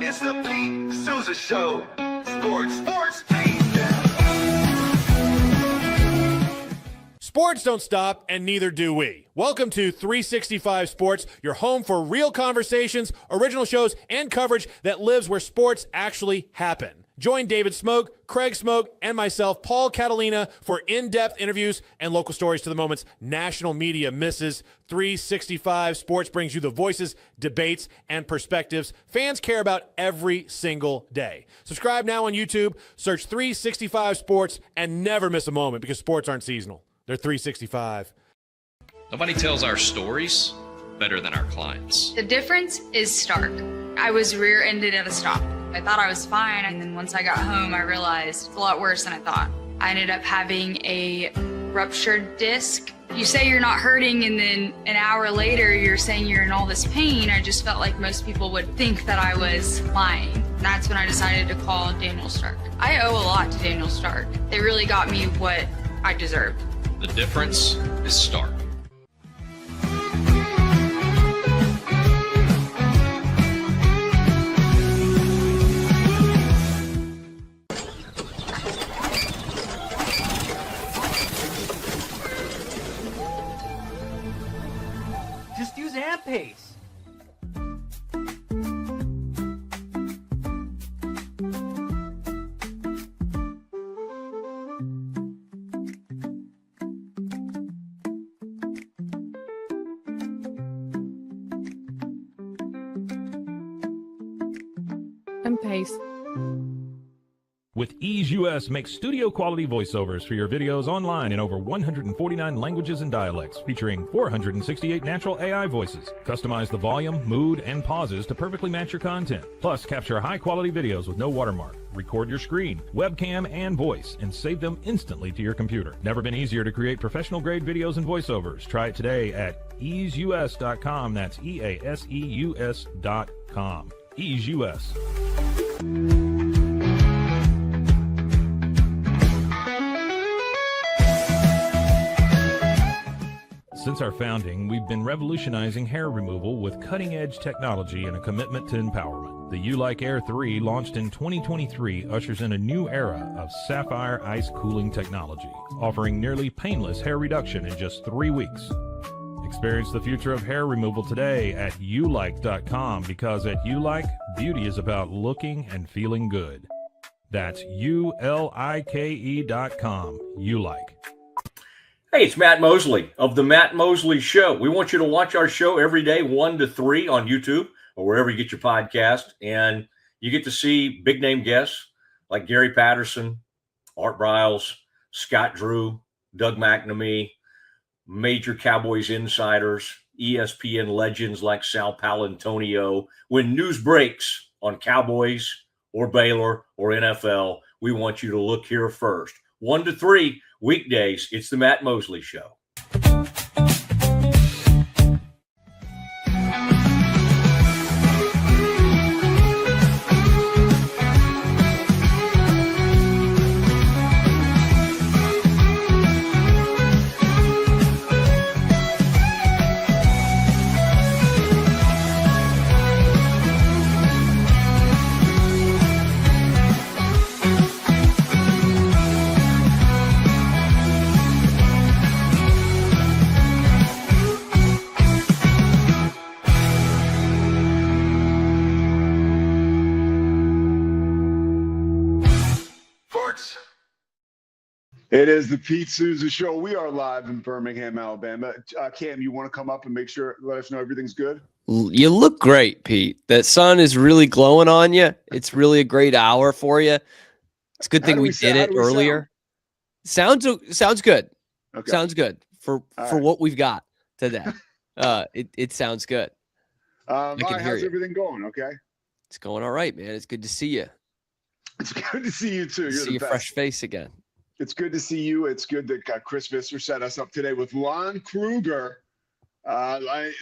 It's the Pete Sousa Show. Sports, Sports don't stop, and neither do we. Welcome to 365 Sports, your home for real conversations, original shows, and coverage that lives where sports actually happen. Join David Smoke, Craig Smoke, and myself, Paul Catalina, for in-depth interviews and local stories to the moments national media misses. 365 Sports brings you the voices, debates, and perspectives fans care about every single day. Subscribe now on YouTube, search 365 Sports, and never miss a moment because sports aren't seasonal. They're 365. Nobody tells our stories better than our clients. The difference is stark. I was rear-ended at a stop. I thought I was fine, and then once I got home, I realized it's a lot worse than I thought. I ended up having a ruptured disc. You say you're not hurting, and then an hour later, you're saying you're in all this pain. I just felt like most people would think that I was lying. That's when I decided to call Daniel Stark. I owe a lot to Daniel Stark. They really got me what I deserved. The difference is stark. Just use amp pace. Pace. With Ease US, make studio quality voiceovers for your videos online in over 149 languages and dialects, featuring 468 natural AI voices. Customize the volume, mood, and pauses to perfectly match your content. Plus, capture high quality videos with no watermark. Record your screen, webcam, and voice, and save them instantly to your computer. Never been easier to create professional grade videos and voiceovers. Try it today at easeus.com. That's EASEUS.com. Ease US. Since our founding, we've been revolutionizing hair removal with cutting-edge technology and a commitment to empowerment. The U-Like Air 3, launched in 2023, ushers in a new era of sapphire ice cooling technology, offering nearly painless hair reduction in just 3 weeks. Experience the future of hair removal today at ulike.com, because at Ulike, beauty is about looking and feeling good. That's ULIKE.com. Ulike. Hey, it's Matt Mosley of The Matt Mosley Show. We want you to watch our show every day, 1 to 3 on YouTube or wherever you get your podcast. And you get to see big name guests like Gary Patterson, Art Briles, Scott Drew, Doug McNamee, major Cowboys insiders, ESPN legends like Sal Palantonio. When news breaks on Cowboys or Baylor or NFL, we want you to look here first. 1 to 3 weekdays. It's the Matt Mosley Show. It is the Pete Sousa Show. We are live in Birmingham, Alabama. Cam, you want to come up and make sure, let us know everything's good? You look great, Pete. That sun is really glowing on you. It's really a great hour for you. It's a good thing we did it earlier. Sounds good. Okay. Sounds good for what we've got today. It sounds good. How's everything going? Okay. It's going all right, man. It's good to see you. It's good to see you too. You're see the your best. Fresh face again. It's good to see you. It's good that Chris Visser set us up today with Lon Kruger. Lon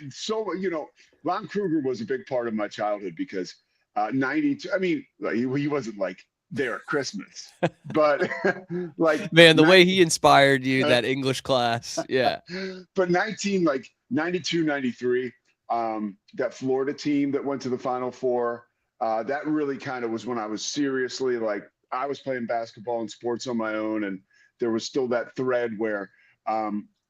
Kruger was a big part of my childhood because 92. I mean, he wasn't like there at Christmas, but like man, the way he inspired you, that English class, yeah. But 92, 93, that Florida team that went to the Final Four. that really kind of was when I was seriously like, I was playing basketball and sports on my own. And there was still that thread where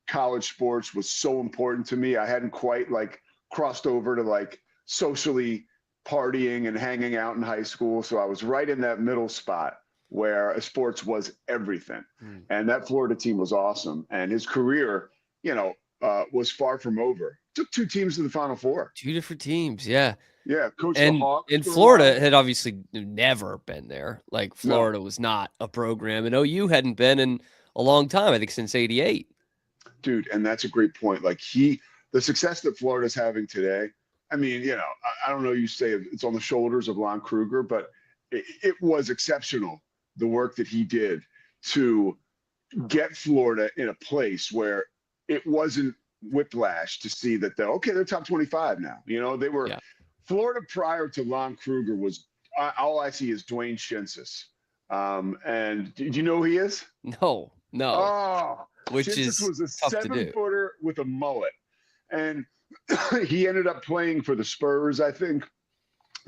college sports was so important to me. I hadn't quite like crossed over to like socially partying and hanging out in high school. So I was right in that middle spot where sports was everything. And that Florida team was awesome. And his career, was far from over. Took 2 teams to the Final Four. 2 different teams. Yeah. Yeah. Coach And the Hawks in Florida had obviously never been there. Like Florida was not a program, and OU hadn't been in a long time, I think since 88. Dude, and that's a great point. Like the success that Florida's having today, I mean, I don't know, you say it's on the shoulders of Lon Kruger, but it was exceptional, the work that he did to get Florida in a place where it wasn't whiplash to see that they're top 25 now. They were Florida prior to Lon Kruger was all I see is Dwayne Shinsis. And do you know who he is? No. Oh, Which Shinsis was a 7-footer with a mullet. And he ended up playing for the Spurs, I think.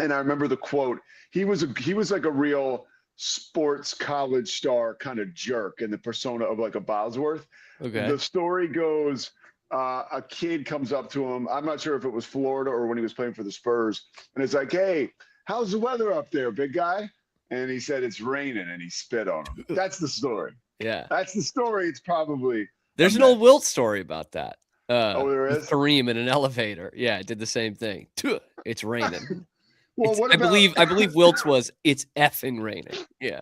And I remember the quote. He was like a real sports college star kind of jerk in the persona of like a Bosworth. Okay. The story goes, a kid comes up to him. I'm not sure if it was Florida or when he was playing for the Spurs. And it's like, hey, how's the weather up there, big guy? And he said, it's raining, and he spit on him. That's the story. Yeah. That's the story. It's probably. There's an old Wilt story about that. There is? Kareem in an elevator. Yeah, did the same thing. It's raining. Well, what about, I believe Wilt's was it's effing raining. Yeah.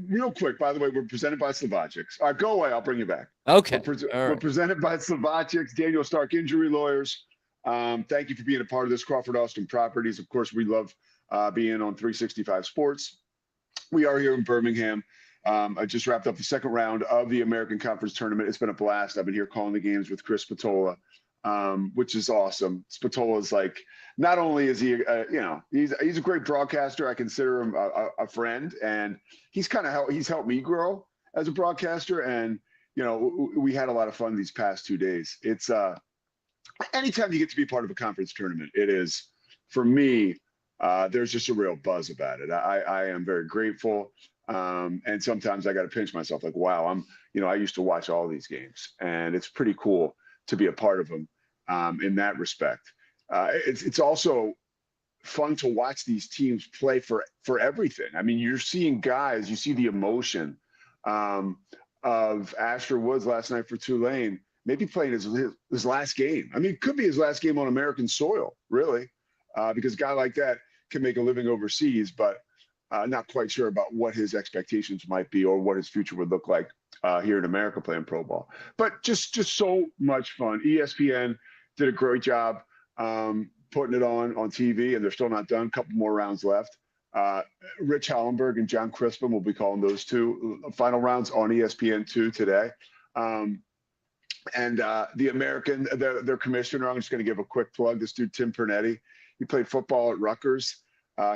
Real quick, by the way, we're presented by Slovacics. Go away. I'll bring you back. Okay. We're presented by Slovacics, Daniel Stark Injury Lawyers. Thank you for being a part of this. Crawford Austin Properties. Of course, we love being on 365 Sports. We are here in Birmingham. I just wrapped up the second round of the American Conference Tournament. It's been a blast. I've been here calling the games with Chris Spatola, which is awesome. Spatola is like, not only is he, he's a great broadcaster. I consider him a friend, and he's helped me grow as a broadcaster. And, we had a lot of fun these past 2 days. It's anytime you get to be part of a conference tournament, it is, for me, there's just a real buzz about it. I am very grateful. And sometimes I got to pinch myself like, wow, I used to watch all these games, and it's pretty cool to be a part of them in that respect. It's also fun to watch these teams play for everything. I mean, you're seeing guys, you see the emotion of Asher Woods last night for Tulane, maybe playing his last game. I mean, it could be his last game on American soil, really, because a guy like that can make a living overseas, but not quite sure about what his expectations might be or what his future would look like here in America playing pro ball. But just so much fun. ESPN did a great job putting it on TV, and they're still not done. A couple more rounds left. Rich Hollenberg and John Crispin will be calling those 2 final rounds on ESPN2 today. And the American, their commissioner, I'm just going to give a quick plug. This dude, Tim Pernetti, he played football at Rutgers.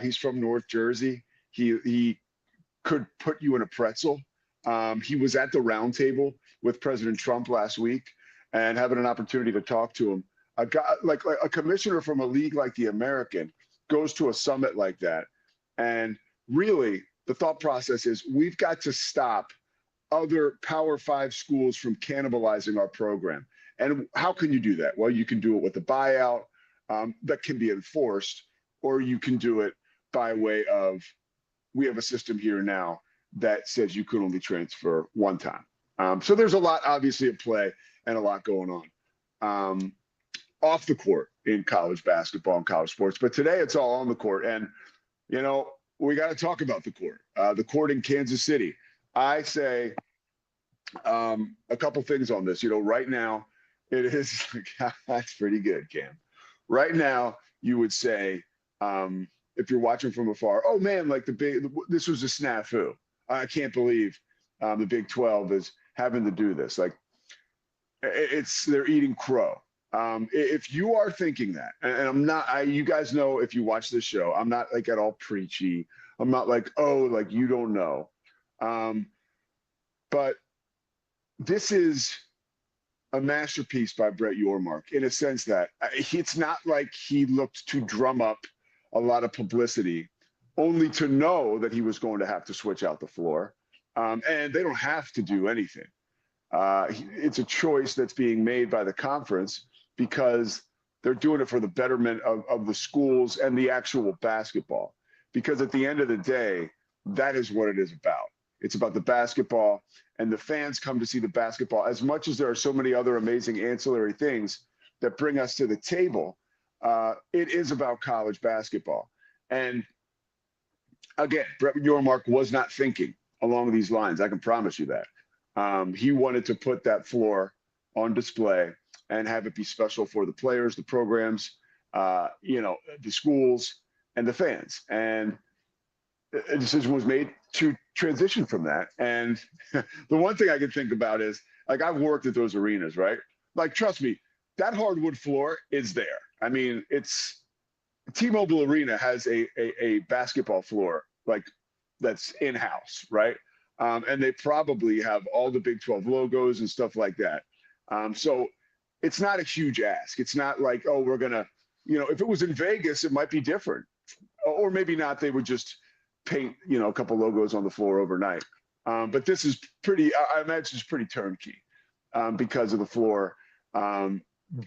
He's from North Jersey. He could put you in a pretzel. He was at the round table with President Trump last week and having an opportunity to talk to him. A guy like a commissioner from a league like the American goes to a summit like that. And really, the thought process is we've got to stop other Power 5 schools from cannibalizing our program. And how can you do that? Well, you can do it with a buyout that can be enforced, or you can do it by way of, we have a system here now that says you can only transfer one time. So there's a lot obviously at play and a lot going on off the court in college basketball and college sports. But today it's all on the court. And, we got to talk about the court in Kansas City. I say a couple things on this. Right now it is, that's pretty good, Cam. Right now you would say, if you're watching from afar, oh man, like this was a snafu. I can't believe the Big 12 is having to do this. Like they're eating crow. If you are thinking that, and I'm not, you guys know, if you watch this show, I'm not like at all preachy. I'm not like, oh, like you don't know. But this is a masterpiece by Brett Yormark in a sense that it's not like he looked to drum up a lot of publicity, only to know that he was going to have to switch out the floor. And they don't have to do anything. It's a choice that's being made by the conference because they're doing it for the betterment of the schools and the actual basketball. Because at the end of the day, that is what it is about. It's about the basketball, and the fans come to see the basketball. As much as there are so many other amazing ancillary things that bring us to the table, it is about college basketball. And again, Brett Yormark was not thinking along these lines. I can promise you that. He wanted to put that floor on display and have it be special for the players, the programs, the schools, and the fans. And a decision was made to transition from that. And the one thing I can think about is, like, I've worked at those arenas, right? Like, trust me, that hardwood floor is there. I mean, it's T-Mobile Arena has a basketball floor like that's in-house, right? And they probably have all the Big 12 logos and stuff like that. So it's not a huge ask. It's not like, oh, we're going to, if it was in Vegas, it might be different. Or maybe not. They would just paint, a couple logos on the floor overnight. But this is pretty, I imagine it's pretty turnkey because of the floor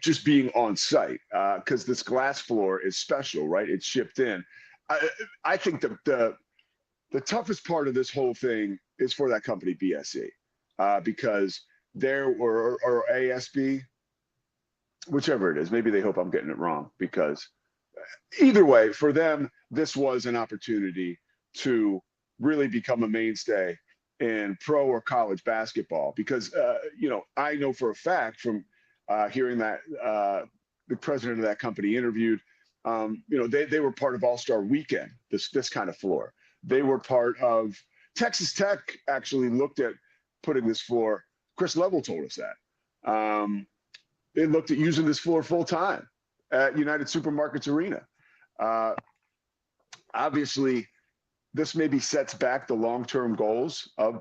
just being on site, because this glass floor is special, right? It's shipped in. I think the toughest part of this whole thing is for that company, BSE, because or ASB, whichever it is. Maybe they hope I'm getting it wrong, because either way, for them, this was an opportunity to really become a mainstay in pro or college basketball. Because, I know for a fact from hearing that the president of that company interviewed, they were part of All-Star Weekend, this kind of floor. They were part of Texas Tech actually looked at putting this floor. Chris Level told us that. They looked at using this floor full time at United Supermarkets Arena. Obviously, this maybe sets back the long-term goals of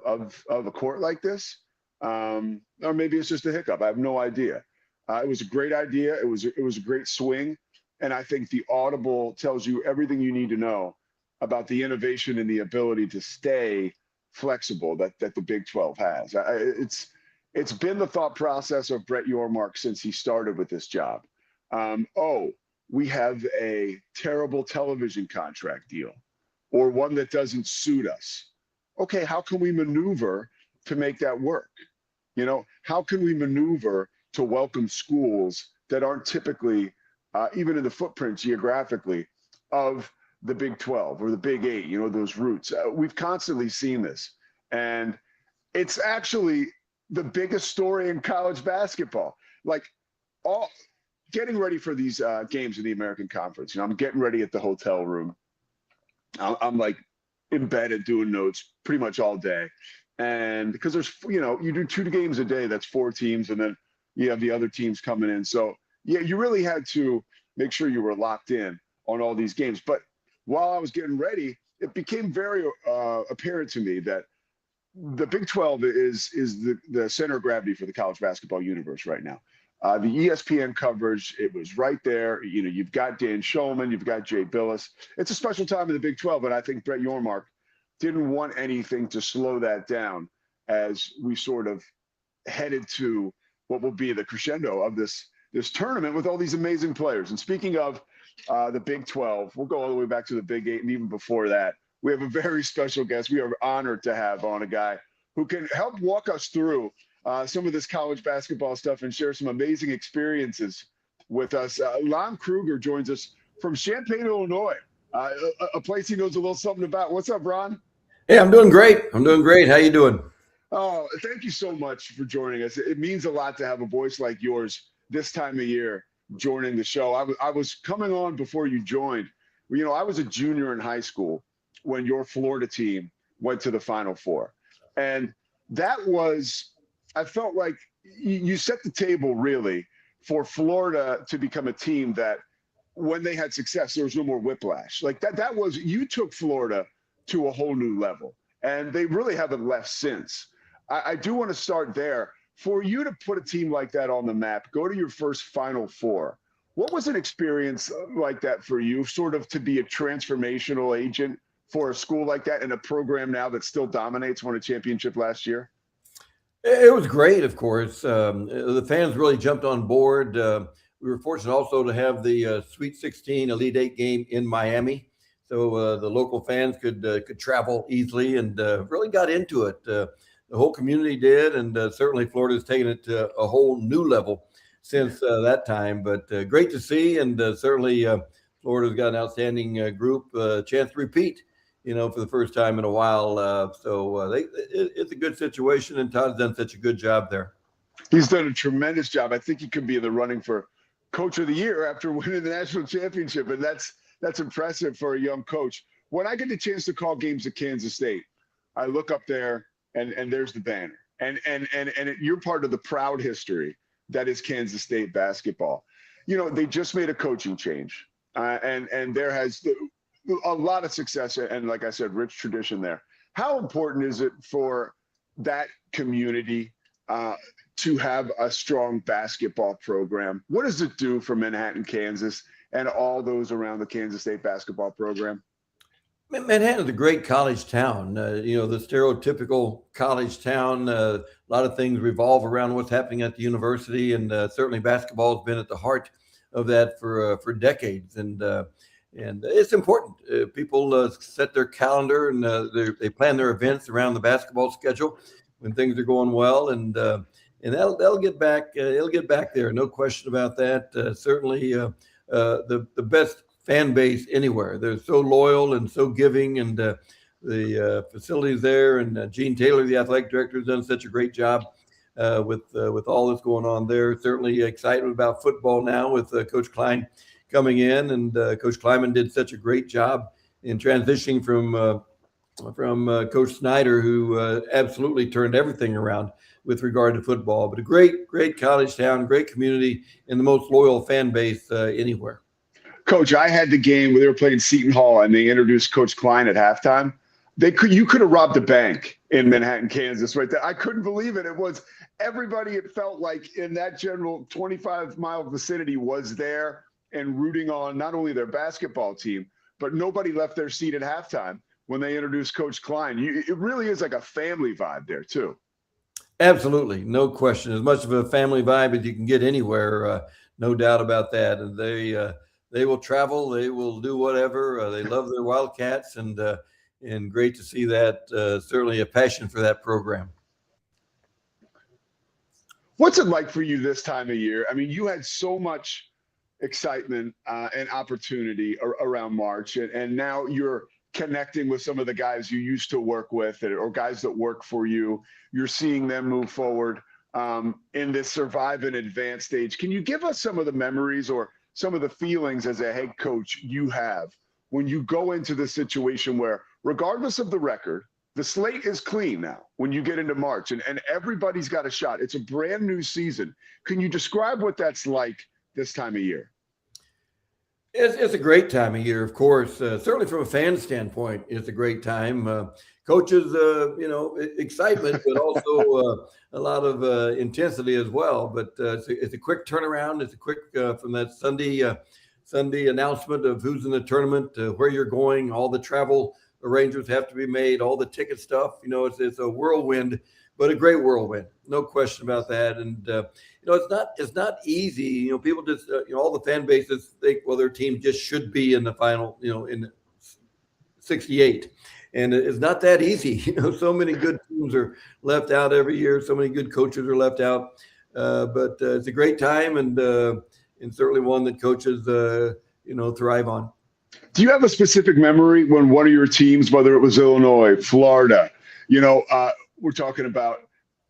a court like this, or maybe it's just a hiccup. I have no idea. It was a great idea. It was a great swing, and I think the Audible tells you everything you need to know about the innovation and the ability to stay flexible that the Big 12 has. It's been the thought process of Brett Yormark since he started with this job. We have a terrible television contract deal, or one that doesn't suit us. Okay, how can we maneuver to make that work? How can we maneuver to welcome schools that aren't typically, even in the footprint geographically, of the Big 12 or the Big 8, those roots. We've constantly seen this. And it's actually the biggest story in college basketball. Like, getting ready for these games in the American Conference. I'm getting ready at the hotel room. I'm like embedded doing notes pretty much all day. And because there's, you do 2 games a day, that's 4 teams. And then you have the other teams coming in. So yeah, you really had to make sure you were locked in on all these games. But while I was getting ready, it became very apparent to me that the Big 12 is the center of gravity for the college basketball universe right now. The ESPN coverage, it was right there. You've got Dan Shulman, you've got Jay Billis. It's a special time in the Big 12, and I think Brett Yormark didn't want anything to slow that down as we sort of headed to what will be the crescendo of this tournament with all these amazing players. And speaking of the Big 12, we'll go all the way back to the Big 8, and even before that, we have a very special guest. We are honored to have on a guy who can help walk us through some of this college basketball stuff and share some amazing experiences with us. Lon Kruger joins us from Champaign, Illinois, a place he knows a little something about. What's up, Ron? Hey, I'm doing great. How you doing? Oh, thank you so much for joining us. It means a lot to have a voice like yours this time of year joining the show. I was coming on before you joined. I was a junior in high school when your Florida team went to the Final Four. And that was, I felt like you set the table really for Florida to become a team that when they had success, there was no more whiplash. Like that was, you took Florida to a whole new level, and they really haven't left since. I do want to start there. For you to put a team like that on the map, go to your first Final Four, What was an experience like that for you, sort of to be a transformational agent for a school like that and a program now that still dominates, won a championship last year? It was great, of course. The fans really jumped on board. We were fortunate also to have the Sweet 16 Elite Eight game in Miami, so the local fans could travel easily and really got into it. The whole community did, and certainly Florida's taken it to a whole new level since that time. But great to see, and certainly Florida's got an outstanding group, chance to repeat, for the first time in a while. So it's a good situation, and Todd's done such a good job there. He's done a tremendous job. I think he could be in the running for Coach of the Year after winning the national championship, and that's impressive for a young coach. When I get the chance to call games at Kansas State, I look up there, and there's the banner, and you're part of the proud history that is Kansas State basketball. They just made a coaching change, and there has a lot of success, and like I said, rich tradition there. How important is it for that community to have a strong basketball program? What does it do for Manhattan, Kansas, and all those around the Kansas State basketball program? Manhattan's a great college town. The stereotypical college town. A lot of things revolve around what's happening at the university, and certainly basketball has been at the heart of that for decades. And it's important. People set their calendar and they plan their events around the basketball schedule when things are going well, and that'll get back. It'll get back there, no question about that. Certainly, the best fan base anywhere. They're so loyal and so giving, and the facilities there. And Gene Taylor, the athletic director, has done such a great job with all that's going on there. Certainly excited about football now with Coach Klein coming in, and Coach Kleiman did such a great job in transitioning from Coach Snyder, who absolutely turned everything around with regard to football. But a great college town, great community, and the most loyal fan base anywhere. Coach, I had the game where they were playing Seton Hall, and they introduced Coach Klein at halftime. You could have robbed a bank in Manhattan, Kansas, right there. I couldn't believe it. It was everybody. It felt like in that general 25-mile vicinity was there and rooting on not only their basketball team, but nobody left their seat at halftime when they introduced Coach Klein. It really is like a family vibe there too. Absolutely, no question. As much of a family vibe as you can get anywhere, no doubt about that. And they will travel, they will do whatever. They love their Wildcats, and great to see that. Certainly a passion for that program. What's it like for you this time of year? I mean, you had so much excitement and opportunity around March, and now you're connecting with some of the guys you used to work with or guys that work for you. You're seeing them move forward in this survive and advance stage. Can you give us some of the memories or some of the feelings as a head coach you have when you go into the situation where, regardless of the record, the slate is clean now when you get into March, and everybody's got a shot. It's a brand new season. Can you describe what that's like this time of year? It's a great time of year, of course. Certainly from a fan standpoint, it's a great time. Coaches, excitement, but also a lot of intensity as well. But it's a quick turnaround. It's a quick from that Sunday announcement of who's in the tournament, where you're going. All the travel arrangements have to be made. All the ticket stuff. It's a whirlwind, but a great whirlwind, no question about that. And it's not easy. People just all the fan bases think, well, their team just should be in the final, in 68, and it's not that easy. So many good teams are left out every year. So many good coaches are left out. But it's a great time, and certainly one that coaches thrive on. Do you have a specific memory when one of your teams, whether it was Illinois, Florida, we're talking about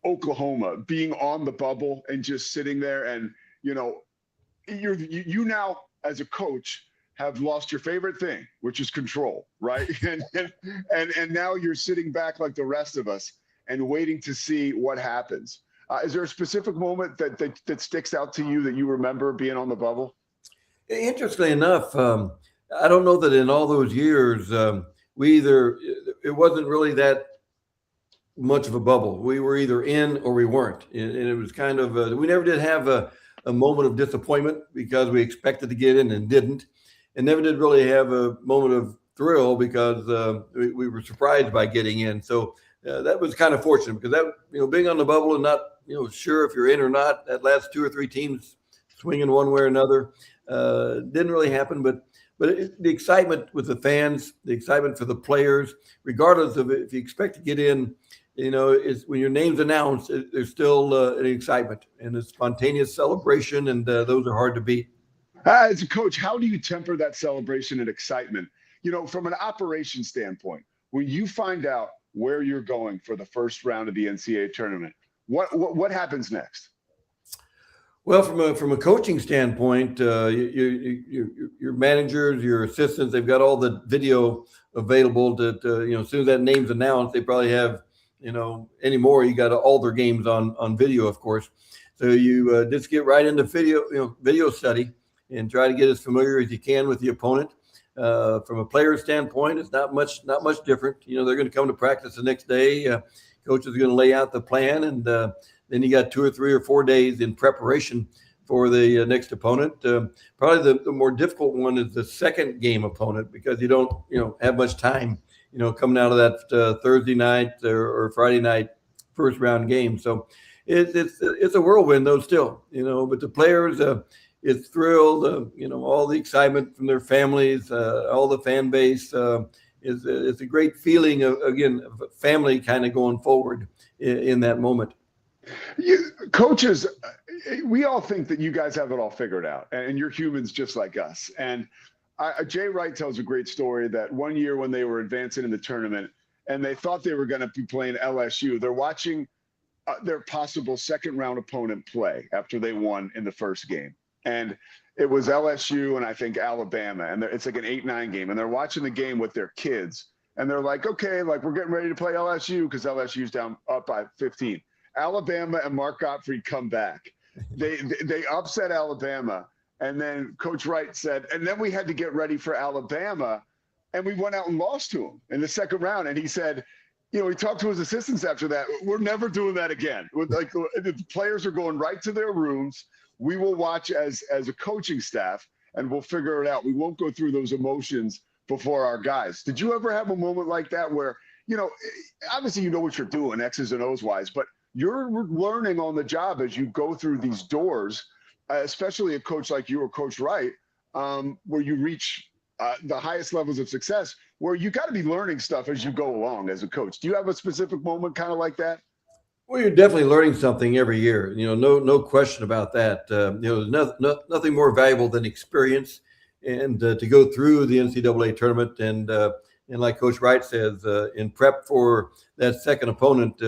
Oklahoma, being on the bubble and just sitting there, and you now as a coach have lost your favorite thing, which is control, right? and now you're sitting back like the rest of us and waiting to see what happens. Is there a specific moment that sticks out to you that you remember being on the bubble? Interestingly enough, I don't know that in all those years it wasn't really that much of a bubble. We were either in or we weren't, and it was kind of we never did have a a moment of disappointment because we expected to get in and didn't, and never did really have a moment of thrill because we were surprised by getting in. So that was kind of fortunate because that, being on the bubble and not, sure if you're in or not, that last 2 or 3 teams swinging one way or another didn't really happen. But the excitement with the fans, the excitement for the players, regardless of if you expect to get in, is when your name's announced, there's still an excitement and a spontaneous celebration, and those are hard to beat. As a coach, how do you temper that celebration and excitement? From an operation standpoint, when you find out where you're going for the first round of the NCAA tournament, what happens next? Well, from a coaching standpoint, your managers, your assistants, they've got all the video available to as soon as that name's announced, they probably have, anymore, you got all their games on video, of course. So you just get right into video study and try to get as familiar as you can with the opponent. From a player standpoint, it's not much different. They're going to come to practice the next day. Coach is going to lay out the plan, and then you got 2 or 3 or 4 days in preparation for the next opponent. Probably the more difficult one is the second game opponent because you don't have much time coming out of that Thursday night or Friday night first round game. So it's a whirlwind though still. But the players. It's thrilled, all the excitement from their families, all the fan base. It's a great feeling of family kind of going forward in that moment. Coaches, we all think that you guys have it all figured out, and you're humans just like us. And Jay Wright tells a great story that one year when they were advancing in the tournament and they thought they were going to be playing LSU, they're watching their possible second round opponent play after they won in the first game. And it was LSU and I think Alabama, and it's like an 8-9 game, and they're watching the game with their kids, and they're like, okay, like we're getting ready to play LSU because LSU's down up by 15. Alabama and Mark Gottfried come back. They upset Alabama, and then Coach Wright said, and then we had to get ready for Alabama, and we went out and lost to them in the second round. And he said, he talked to his assistants after that. We're never doing that again. Like the players are going right to their rooms. We will watch as a coaching staff, and we'll figure it out. We won't go through those emotions before our guys. Did you ever have a moment like that where, obviously you know what you're doing, X's and O's wise, but you're learning on the job as you go through these doors, especially a coach like you or Coach Wright, where you reach the highest levels of success, where you got to be learning stuff as you go along as a coach. Do you have a specific moment kind of like that? Well, you're definitely learning something every year. No question about that. There's nothing more valuable than experience, and to go through the NCAA tournament and like Coach Wright says, in prep for that second opponent,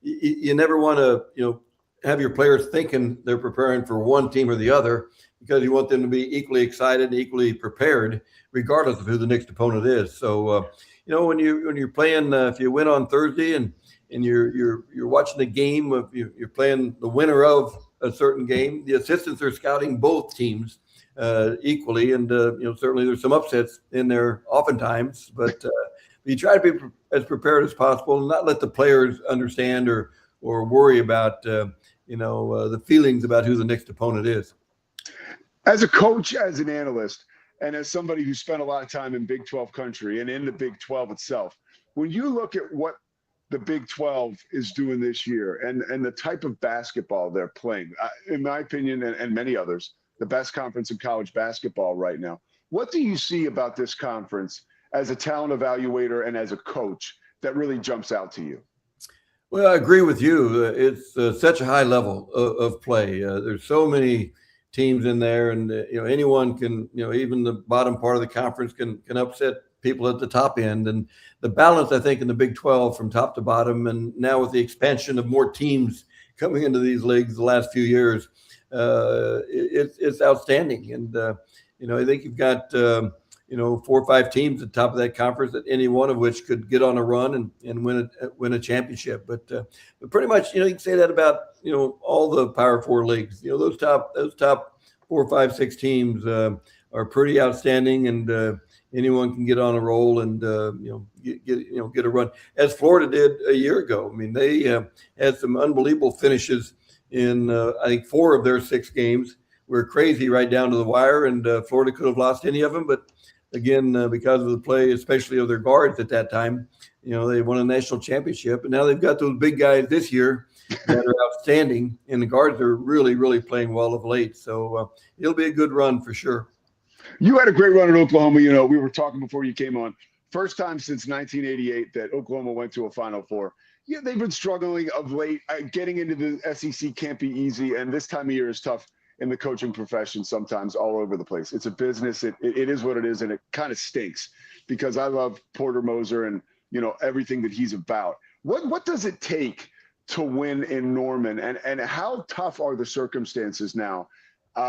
you never want to have your players thinking they're preparing for one team or the other, because you want them to be equally excited, equally prepared, regardless of who the next opponent is. So when you're playing, if you win on Thursday and you're watching the game, you're playing the winner of a certain game, the assistants are scouting both teams equally, and certainly there's some upsets in there oftentimes, but you try to be as prepared as possible and not let the players understand or worry about the feelings about who the next opponent is. As a coach, as an analyst, and as somebody who spent a lot of time in Big 12 country and in the Big 12 itself, when you look at what the Big 12 is doing this year and the type of basketball they're playing, in my opinion, and many others, the best conference in college basketball right now. What do you see about this conference as a talent evaluator and as a coach that really jumps out to you? Well, I agree with you. It's such a high level of play. There's so many teams in there, and anyone can, even the bottom part of the conference can upset people at the top end. And the balance, I think, in the Big 12 from top to bottom, and now with the expansion of more teams coming into these leagues the last few years, it's outstanding. And I think you've got 4 or 5 teams at the top of that conference, that any one of which could get on a run and win a championship. But pretty much, you can say that about all the Power 4 leagues. Those top 4, 5, 6 teams are pretty outstanding, and anyone can get on a roll and get a run, as Florida did a year ago. I mean, they had some unbelievable finishes in I think 4 of their 6 games. were crazy right down to the wire, and Florida could have lost any of them. But again, because of the play, especially of their guards at that time, they won a national championship. And now they've got those big guys this year that are outstanding, and the guards are really, really playing well of late. So it'll be a good run for sure. You had a great run at Oklahoma. We were talking before you came on. First time since 1988 that Oklahoma went to a Final Four. Yeah, they've been struggling of late. Getting into the SEC can't be easy, and this time of year is tough in the coaching profession sometimes all over the place. It's a business. It is what it is, and it kind of stinks because I love Porter Moser and everything that he's about. What does it take to win in Norman, and how tough are the circumstances now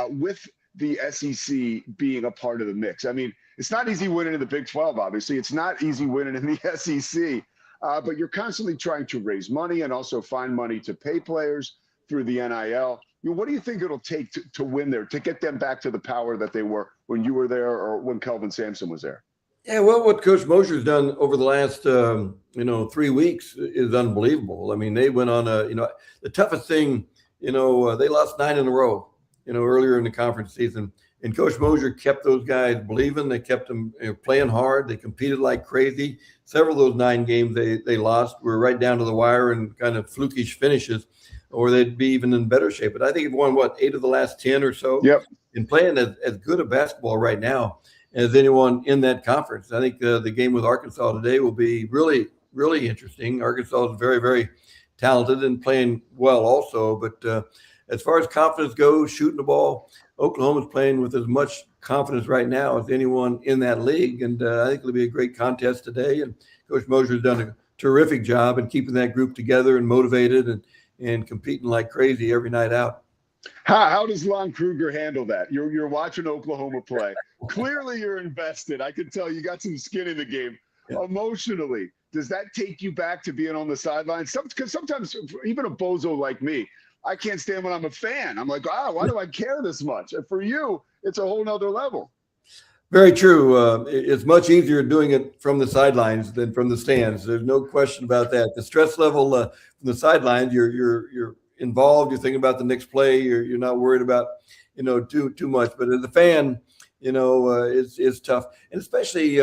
with the SEC being a part of the mix? I mean, it's not easy winning in the Big 12, obviously. It's not easy winning in the SEC, but you're constantly trying to raise money and also find money to pay players through the NIL. What do you think it'll take to win there, to get them back to the power that they were when you were there or when Kelvin Sampson was there? Yeah, well, what Coach Mosher's done over the last, 3 weeks is unbelievable. I mean, they went on the toughest thing, they lost 9 in a row, earlier in the conference season. And Coach Mosher kept those guys believing. They kept them playing hard. They competed like crazy. Several of those 9 games they lost were right down to the wire and kind of flukish finishes, or they'd be even in better shape. But I think they've won, 8 of the last 10 or so. Yep. And playing as good a basketball right now as anyone in that conference. I think the game with Arkansas today will be really, really interesting. Arkansas is very, very talented and playing well also. But as far as confidence goes, shooting the ball, Oklahoma's playing with as much confidence right now as anyone in that league. And I think it'll be a great contest today. And Coach Mosher's done a terrific job in keeping that group together and motivated and competing like crazy every night out. How does Lon Kruger handle that? You're watching Oklahoma play. Clearly you're invested. I can tell you got some skin in the game. Yeah. Emotionally, does that take you back to being on the sidelines? Because sometimes even a bozo like me, I can't stand when I'm a fan. I'm like, why do I care this much? And for you, it's a whole nother level. Very true. It's much easier doing it from the sidelines than from the stands. There's no question about that. The stress level from the sidelines, you're involved. You're thinking about the next play. You're not worried about too much. But as a fan, it's tough, and especially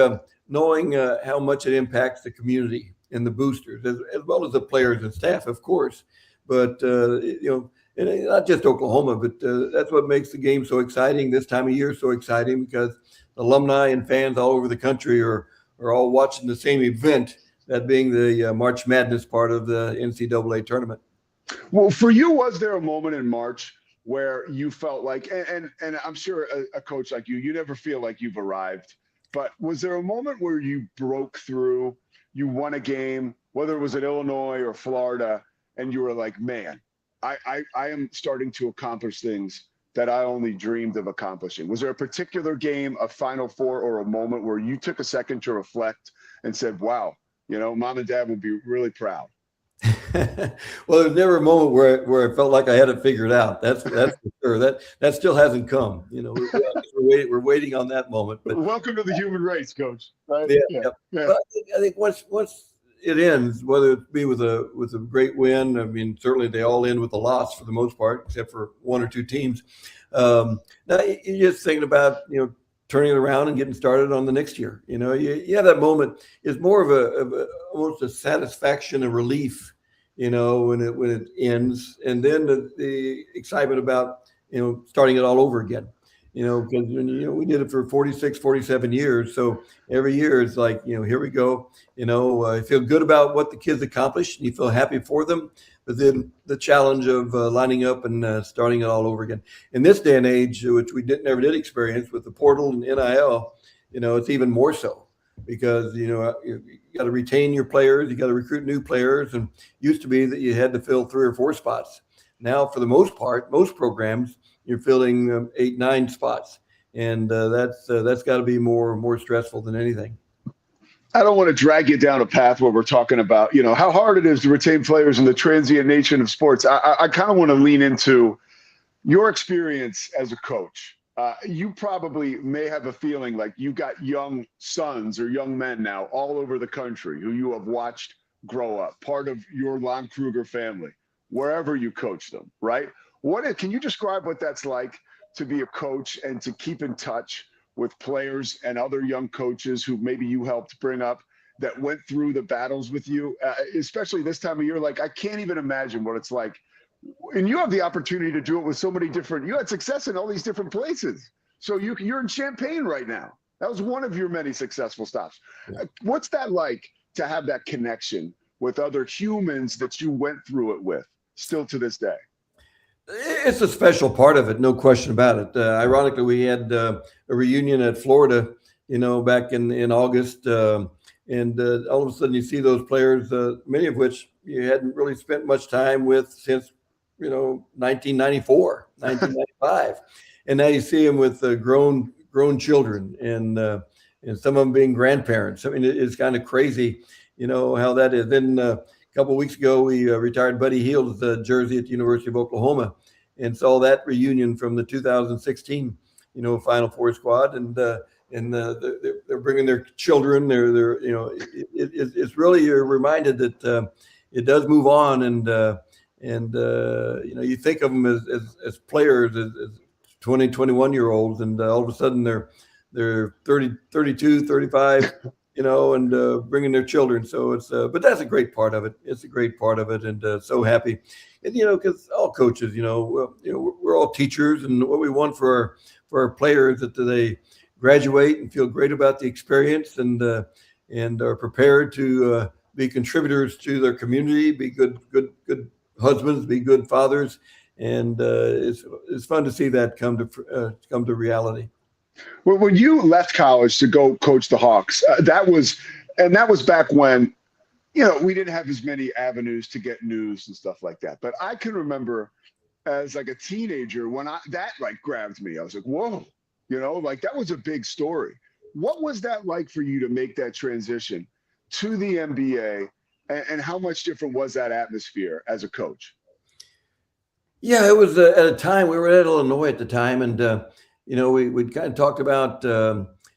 knowing how much it impacts the community and the boosters as well as the players and staff, of course. But and not just Oklahoma, but that's what makes the game so exciting. This time of year so exciting because alumni and fans all over the country are all watching the same event, that being the March Madness part of the NCAA tournament. Well, for you, was there a moment in March where you felt like, and I'm sure a coach like you never feel like you've arrived, but was there a moment where you broke through, you won a game, whether it was at Illinois or Florida, and you were like, man, I am starting to accomplish things that I only dreamed of accomplishing? Was there a particular game, a Final Four, or a moment where you took a second to reflect and said, wow, mom and dad would be really proud? Well, there's never a moment where I felt like I had it figured out. That's for sure. That still hasn't come. We're waiting on that moment. But welcome to the human race, Coach. Right? Yeah. But I think once it ends, whether it be with a great win, I mean, certainly they all end with a loss for the most part, except for 1 or 2 teams. Now you're just thinking about turning it around and getting started on the next year. You have that moment. It's more of almost a satisfaction and relief, when it ends, and then the excitement about starting it all over again. Because we did it for 46, 47 years, so every year it's like here we go. I feel good about what the kids accomplished, and you feel happy for them. But then the challenge of lining up and starting it all over again. In this day and age, which we never did experience with the portal and NIL, it's even more so because, you got to retain your players. You got to recruit new players. And used to be that you had to fill 3 or 4 spots. Now, for the most part, most programs, you're filling 8, 9 spots. And that's got to be more stressful than anything. I don't want to drag you down a path where we're talking about, how hard it is to retain players in the transient nature of sports. I kind of want to lean into your experience as a coach. You probably may have a feeling like you got young sons or young men now all over the country who you have watched grow up, part of your Lon Kruger family, wherever you coach them, right? Can you describe what that's like to be a coach and to keep in touch with players and other young coaches who maybe you helped bring up that went through the battles with you, especially this time of year? Like, I can't even imagine what it's like. And you have the opportunity to do it with so many different, you had success in all these different places. So you're in Champaign right now. That was one of your many successful stops. Yeah. What's that like to have that connection with other humans that you went through it with still to this day? It's a special part of it, no question about it. Ironically, we had a reunion at Florida, back in August. And all of a sudden you see those players, many of which you hadn't really spent much time with since, 1994, 1995. And now you see them with grown children and some of them being grandparents. I mean, it's kind of crazy, how that is. Then a couple of weeks ago, we retired Buddy Hield's jersey at the University of Oklahoma and saw that reunion from the 2016, Final Four squad. And they're bringing their children. It's really, you're reminded that it does move on. And you think of them as players, as 20, 21-year-olds, and all of a sudden they're 30, 32, 35, and bringing their children. So but that's a great part of it. It's a great part of it, and so happy. And because all coaches, we're all teachers, and what we want for our players that they graduate and feel great about the experience, and are prepared to be contributors to their community, be good husbands, be good fathers. And it's fun to see that come to reality. Well, when you left college to go coach the Hawks, that was back when, we didn't have as many avenues to get news and stuff like that. But I can remember as like a teenager when that grabbed me. I was like, whoa, that was a big story. What was that like for you to make that transition to the NBA, and how much different was that atmosphere as a coach? Yeah, it was at a time we were at Illinois at the time, and we'd kind of talked about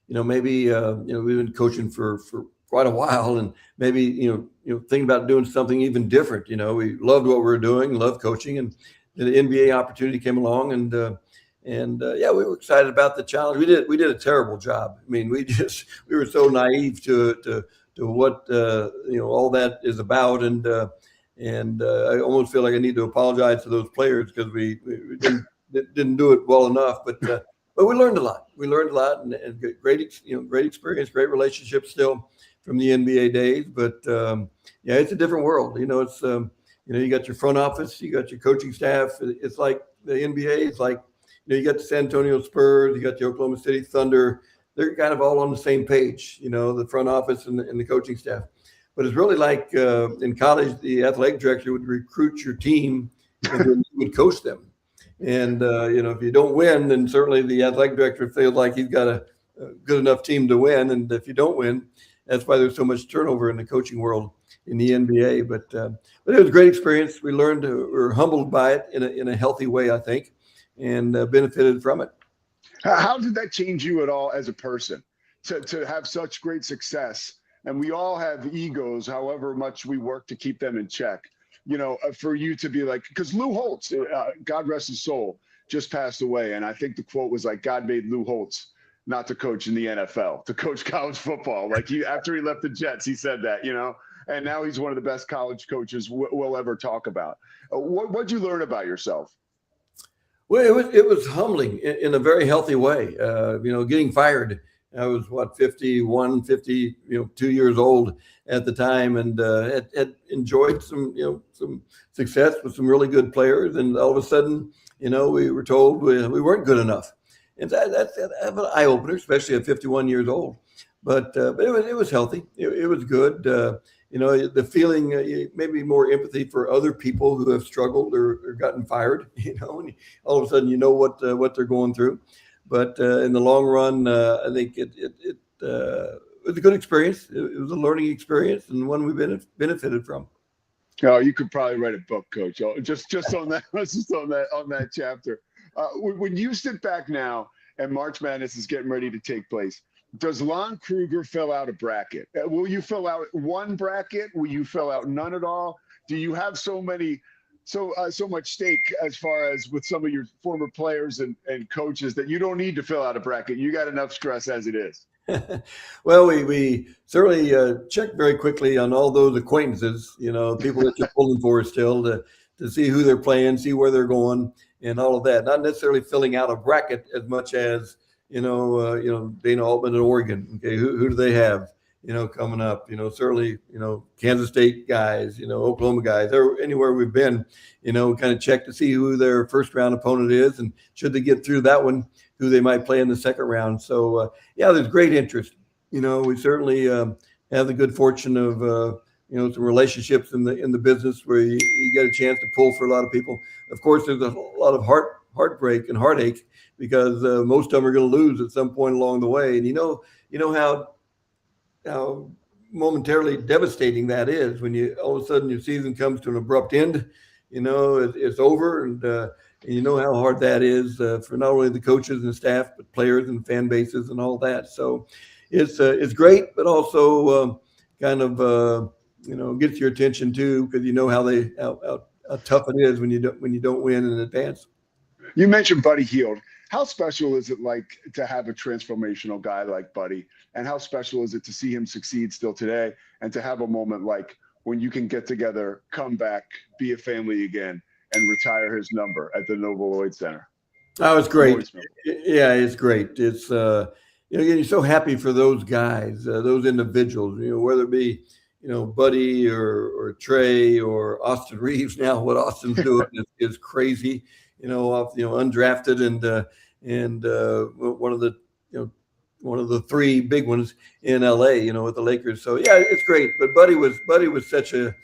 maybe we've been coaching for quite a while, and maybe thinking about doing something even different. We loved what we were doing, loved coaching, and the NBA opportunity came along, and we were excited about the challenge. We did a terrible job. I mean, we were so naive to what all that is about, and I almost feel like I need to apologize to those players because we didn't do it well enough. But we learned a lot. We learned a lot, and great experience, great relationships still from the NBA days. But it's a different world. It's you got your front office, you got your coaching staff. It's like the NBA. It's like you got the San Antonio Spurs, you got the Oklahoma City Thunder. They're kind of all on the same page. The front office and the coaching staff. But it's really like in college, the athletic director would recruit your team and then you would coach them. And, if you don't win, then certainly the athletic director feels like he's got a good enough team to win. And if you don't win, that's why there's so much turnover in the coaching world in the NBA. But it was a great experience. We learned, we were humbled by it in a healthy way, I think, and benefited from it. How did that change you at all as a person to have such great success? And we all have egos, however much we work to keep them in check. For you to be like, because Lou Holtz, God rest his soul, just passed away. And I think the quote was like, God made Lou Holtz not to coach in the NFL, to coach college football. Like after he left the Jets, he said that, and now he's one of the best college coaches we'll ever talk about. What'd you learn about yourself? Well, it was humbling in a very healthy way. Getting fired. I was 52 years old at the time, and had enjoyed some success with some really good players. And all of a sudden, we were told we weren't good enough, and that's an eye opener, especially at 51 years old. But it was healthy. It was good. The feeling, maybe more empathy for other people who have struggled or gotten fired. And all of a sudden, what they're going through. But in the long run, I think it was a good experience. It was a learning experience, and one we benefited from. Oh, you could probably write a book, Coach. Just on that, just on that chapter. When you sit back now and March Madness is getting ready to take place, does Lon Kruger fill out a bracket? Will you fill out one bracket? Will you fill out none at all? Do you have so many so much stake as far as with some of your former players and coaches that you don't need to fill out a bracket. You got enough stress as it is. Well, we certainly check very quickly on all those acquaintances, people that you're pulling for still to see who they're playing, see where they're going, and all of that. Not necessarily filling out a bracket as much as, Dana Altman in Oregon. Okay, who do they have, coming up? Certainly, Kansas State guys, Oklahoma guys, or anywhere we've been, kind of check to see who their first round opponent is, and should they get through that one, who they might play in the second round. So, there's great interest. We certainly have the good fortune of, some relationships in the business where you get a chance to pull for a lot of people. Of course, there's a lot of heartbreak and heartache because most of them are going to lose at some point along the way. And you know how momentarily devastating that is when all of a sudden your season comes to an abrupt end. It's over, and you know how hard that is for not only the coaches and staff, but players and fan bases and all that. So it's great, but also kind of gets your attention too, because how tough it is when you don't win in advance. You mentioned Buddy Hield. How special is it like to have a transformational guy like Buddy, and how special is it to see him succeed still today, and to have a moment like when you can get together, come back, be a family again, and retire his number at the Noble Lloyd Center? Oh, it's great. Yeah, it's great. It's you're so happy for those guys, those individuals. Whether it be Buddy or Trey or Austin Reeves. Now what Austin's doing is crazy. Undrafted and one of the three big ones in LA. With the Lakers. So yeah, it's great. But Buddy was such a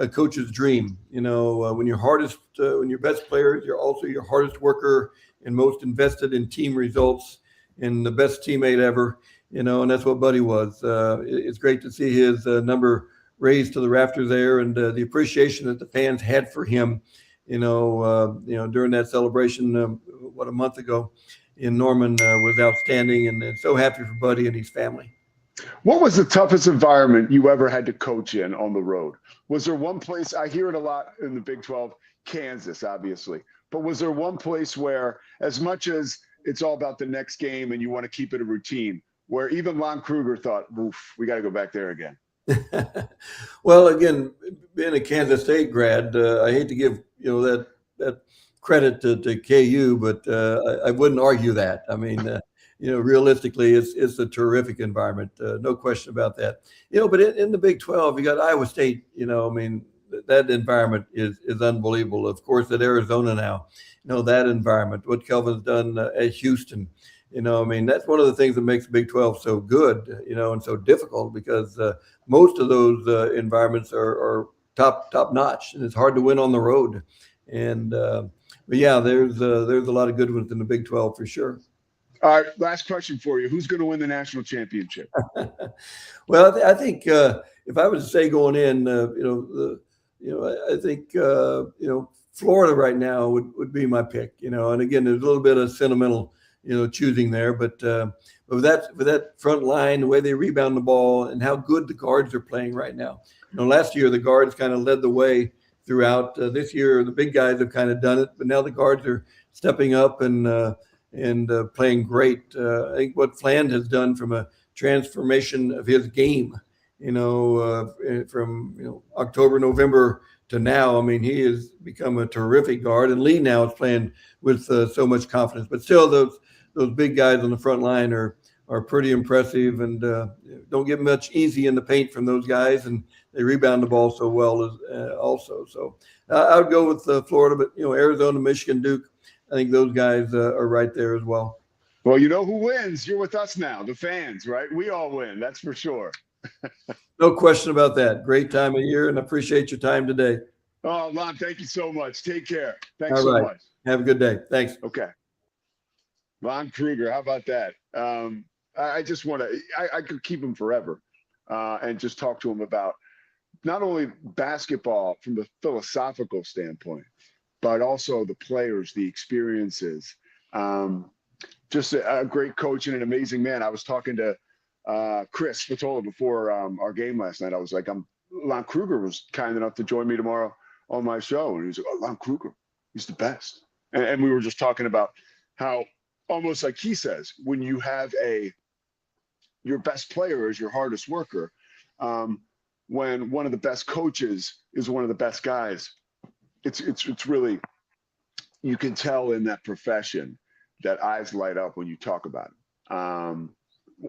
coach's dream. When your best player, you're also your hardest worker and most invested in team results and the best teammate ever. And that's what Buddy was. It's great to see his number raised to the rafters there, and the appreciation that the fans had for him, during that celebration, a month ago in Norman was outstanding, and so happy for Buddy and his family. What was the toughest environment you ever had to coach in on the road? Was there one place, I hear it a lot in the Big 12, Kansas, obviously, but was there one place where, as much as it's all about the next game and you want to keep it a routine, where even Lon Kruger thought, oof, we got to go back there again? Well, again, being a Kansas State grad, I hate to give that credit to KU, but I wouldn't argue that. I mean, realistically, it's a terrific environment, no question about that. But in the Big 12, you got Iowa State. That environment is unbelievable. Of course, at Arizona now, that environment. What Kelvin's done at Houston. That's one of the things that makes the Big 12 so good, and so difficult, because most of those environments are top notch, and it's hard to win on the road. And but yeah, there's a lot of good ones in the Big 12 for sure. All right, last question for you: who's going to win the national championship? Well, I think if I was to say going in, I think Florida right now would be my pick. And again, there's a little bit of sentimental choosing there, but with that front line, the way they rebound the ball, and how good the guards are playing right now. Last year the guards kind of led the way throughout. This year the big guys have kind of done it, but now the guards are stepping up and playing great. I think what Fland has done from a transformation of his game, from October, November to now, he has become a terrific guard, and Lee now is playing with so much confidence. But still, those big guys on the front line are pretty impressive, and don't get much easy in the paint from those guys, and they rebound the ball so well also. So I would go with Florida, but Arizona, Michigan, Duke, I think those guys are right there as well. Well, you know who wins? You're with us now, the fans, right? We all win, that's for sure. No question about that. Great time of year, and I appreciate your time today. Oh, Lon, thank you so much. Take care. Thanks all so right. much. Have a good day. Thanks. Okay. Lon Kruger, how about that? I just want to, I could keep him forever and just talk to him about not only basketball from the philosophical standpoint, but also the players, the experiences. Just a great coach and an amazing man. I was talking to Chris Spatola before our game last night. I was like, Lon Kruger was kind enough to join me tomorrow on my show, and he was like, "Oh, Lon Kruger, he's the best." And we were just talking about how, almost like he says, when you have your best player is your hardest worker, when one of the best coaches is one of the best guys, it's really, you can tell in that profession that eyes light up when you talk about it.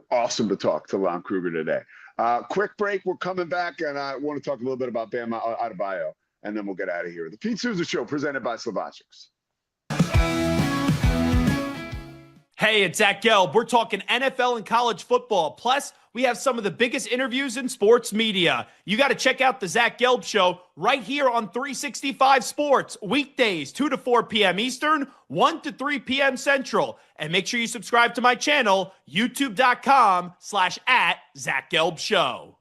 Awesome to talk to Lon Kruger today. Quick break. We're coming back, and I want to talk a little bit about Bam Adebayo, and then we'll get out of here. The Pete Sousa Show, presented by Slovakics. Hey, it's Zach Gelb. We're talking NFL and college football. Plus, we have some of the biggest interviews in sports media. You got to check out the Zach Gelb Show right here on 365 Sports, weekdays, 2 to 4 p.m. Eastern, 1 to 3 p.m. Central. And make sure you subscribe to my channel, youtube.com/@Zach Gelb Show.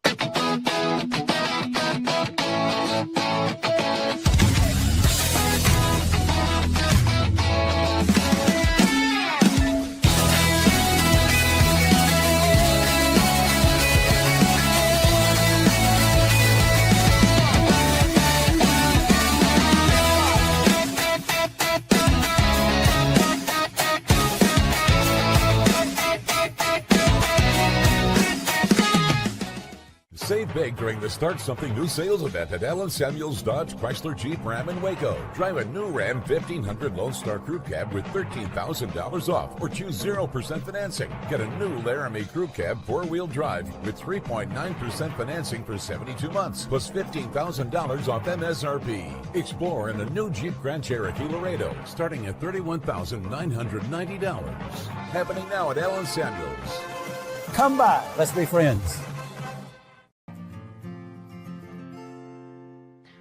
Save big during the Start Something New sales event at Allen Samuels Dodge Chrysler Jeep Ram in Waco. Drive a new Ram 1500 Lone Star Crew Cab with $13,000 off, or choose 0% financing. Get a new Laramie Crew Cab 4-wheel drive with 3.9% financing for 72 months, plus $15,000 off MSRP. Explore in a new Jeep Grand Cherokee Laredo, starting at $31,990. Happening now at Allen Samuels. Come by, let's be friends.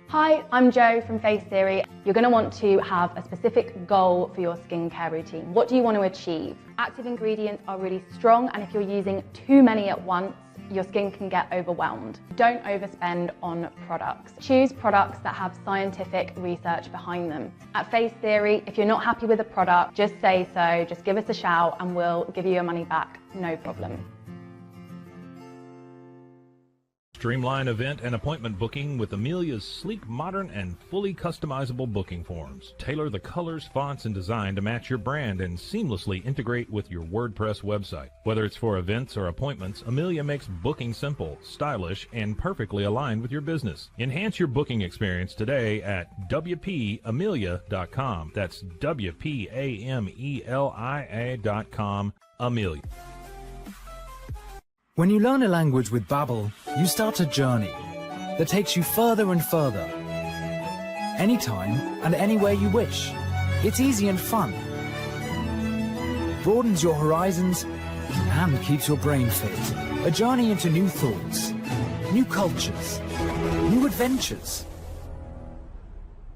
Hi, I'm Jo from Face Theory. You're going to want to have a specific goal for your skincare routine. What do you want to achieve? Active ingredients are really strong, and if you're using too many at once, your skin can get overwhelmed. Don't overspend on products. Choose products that have scientific research behind them. At Face Theory, if you're not happy with a product, just say so, just give us a shout and we'll give you your money back, no problem. Streamline event and appointment booking with Amelia's sleek, modern, and fully customizable booking forms. Tailor the colors, fonts, and design to match your brand and seamlessly integrate with your WordPress website. Whether it's for events or appointments, Amelia makes booking simple, stylish, and perfectly aligned with your business. Enhance your booking experience today at WPAmelia.com. That's WPAMELIA.com. Amelia. When you learn a language with Babbel, you start a journey that takes you further and further. Anytime and anywhere you wish. It's easy and fun. Broadens your horizons and keeps your brain fit. A journey into new thoughts, new cultures, new adventures.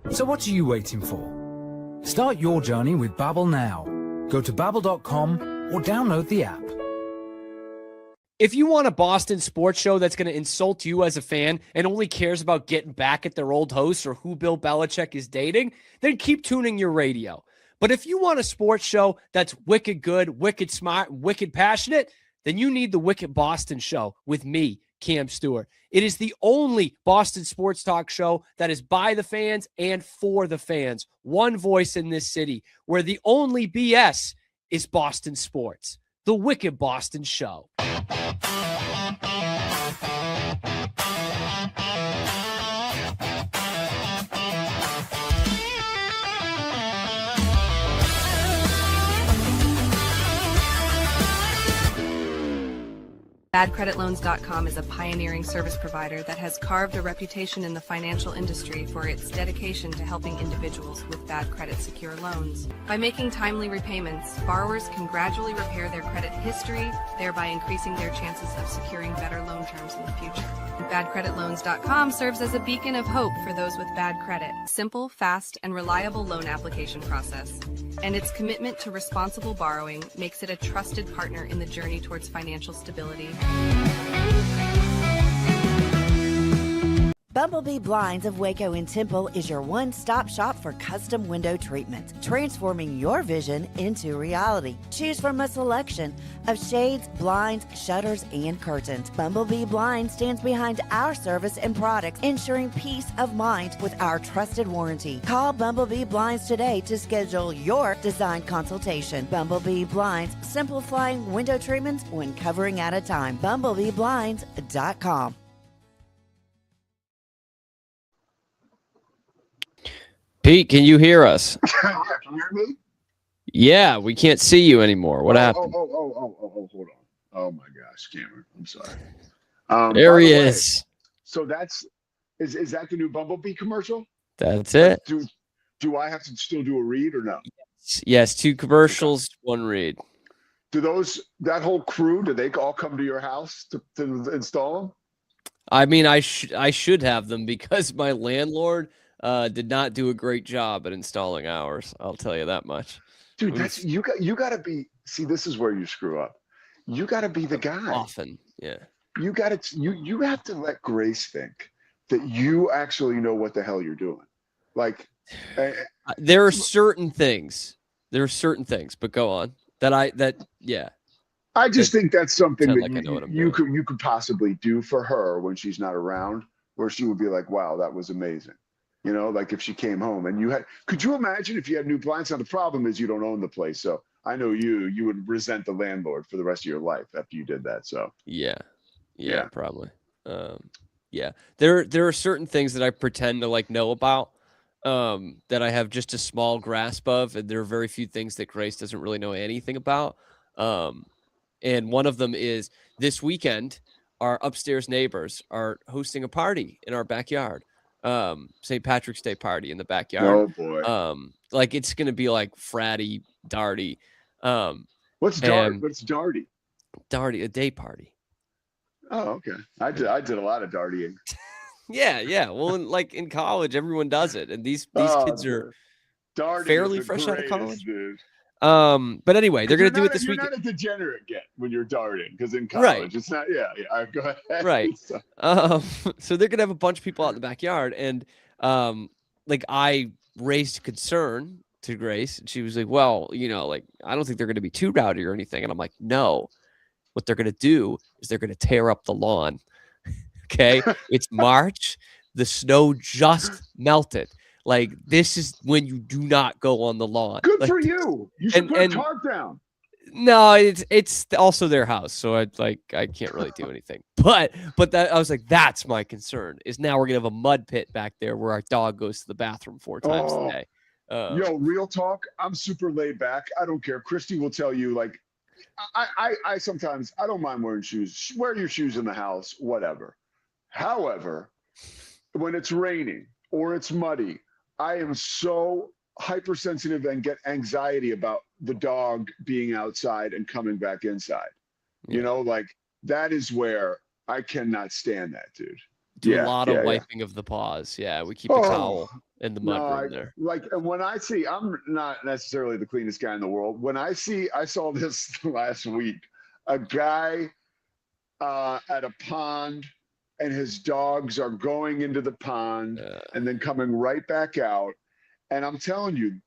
So what are you waiting for? Start your journey with Babbel now. Go to Babbel.com or download the app. If you want a Boston sports show that's going to insult you as a fan and only cares about getting back at their old hosts or who Bill Belichick is dating, then keep tuning your radio. But if you want a sports show that's wicked good, wicked smart, wicked passionate, then you need the Wicked Boston Show with me, Cam Stewart. It is the only Boston sports talk show that is by the fans and for the fans. One voice in this city where the only BS is Boston sports. The Wicked Boston Show. BadCreditLoans.com is a pioneering service provider that has carved a reputation in the financial industry for its dedication to helping individuals with bad credit secure loans. By making timely repayments, borrowers can gradually repair their credit history, thereby increasing their chances of securing better loan terms in the future. BadCreditLoans.com serves as a beacon of hope for those with bad credit. Simple, fast, and reliable loan application process. And its commitment to responsible borrowing makes it a trusted partner in the journey towards financial stability. Bumblebee Blinds of Waco and Temple is your one-stop shop for custom window treatment, transforming your vision into reality. Choose from a selection of shades, blinds, shutters, and curtains. Bumblebee Blinds stands behind our service and products, ensuring peace of mind with our trusted warranty. Call Bumblebee Blinds today to schedule your design consultation. Bumblebee Blinds, simplifying window treatments one covering at a time. BumblebeeBlinds.com. Pete, can you hear us? Yeah, can you hear me? Yeah, we can't see you anymore. What happened? Hold on. Oh my gosh, Cameron, I'm sorry. There he is. So is that the new Bumblebee commercial? That's it. Do I have to still do a read or no? Yes, 2 commercials, 1 read. Do that whole crew, do they all come to your house to install them? I mean, I should have them because my landlord did not do a great job at installing ours. I'll tell you that much. Dude, that's you got to be. See, this is where you screw up. You got to be the guy. Often, yeah. You got to. You have to let Grace think that you actually know what the hell you're doing. Like, there are certain things. But go on. Yeah. I just think that's something that like you could possibly do for her when she's not around, where she would be like, "Wow, that was amazing." You know, like if she came home and could you imagine if you had new blinds? Now the problem is you don't own the place, so I know you would resent the landlord for the rest of your life after you did that. So yeah, probably. Yeah, there are certain things that I pretend to like know about, that I have just a small grasp of, and there are very few things that Grace doesn't really know anything about. And one of them is this weekend, our upstairs neighbors are hosting a party in our backyard. St. Patrick's Day party in the backyard. Oh boy. Like it's gonna be like fratty, darty. What's darty? Darty, a day party. Oh, okay. I did a lot of dartying. Yeah. Well, in college, everyone does it, and these kids are fairly fresh out of college. Dude. But anyway, they're gonna do it this weekend. You're not a degeneriate yet when you're darting, because in college it's not. Yeah. Go ahead. Right. So they're gonna have a bunch of people out in the backyard, and like I raised concern to Grace, and she was like, "Well, I don't think they're gonna be too rowdy or anything." And I'm like, "No, what they're gonna do is they're gonna tear up the lawn." Okay, it's March, the snow just melted. Like, this is when you do not go on the lawn. Good for you. You should put a tarp down. No, it's also their house, so I can't really do anything. But that I was like, that's my concern. Is now we're gonna have a mud pit back there where our dog goes to the bathroom 4 times a day. Yo, real talk. I'm super laid back. I don't care. Christy will tell you, like, I sometimes I don't mind wearing shoes. Wear your shoes in the house, whatever. However, when it's raining or it's muddy, I am so hypersensitive and get anxiety about the dog being outside and coming back inside. You know, like that is where I cannot stand that, dude. Do a lot of wiping of the paws. Yeah, we keep a towel in the mud room there. Like, and when I see, I'm not necessarily the cleanest guy in the world. When I saw this last week, a guy at a pond, and his dogs are going into the pond and then coming right back out. And I'm telling you,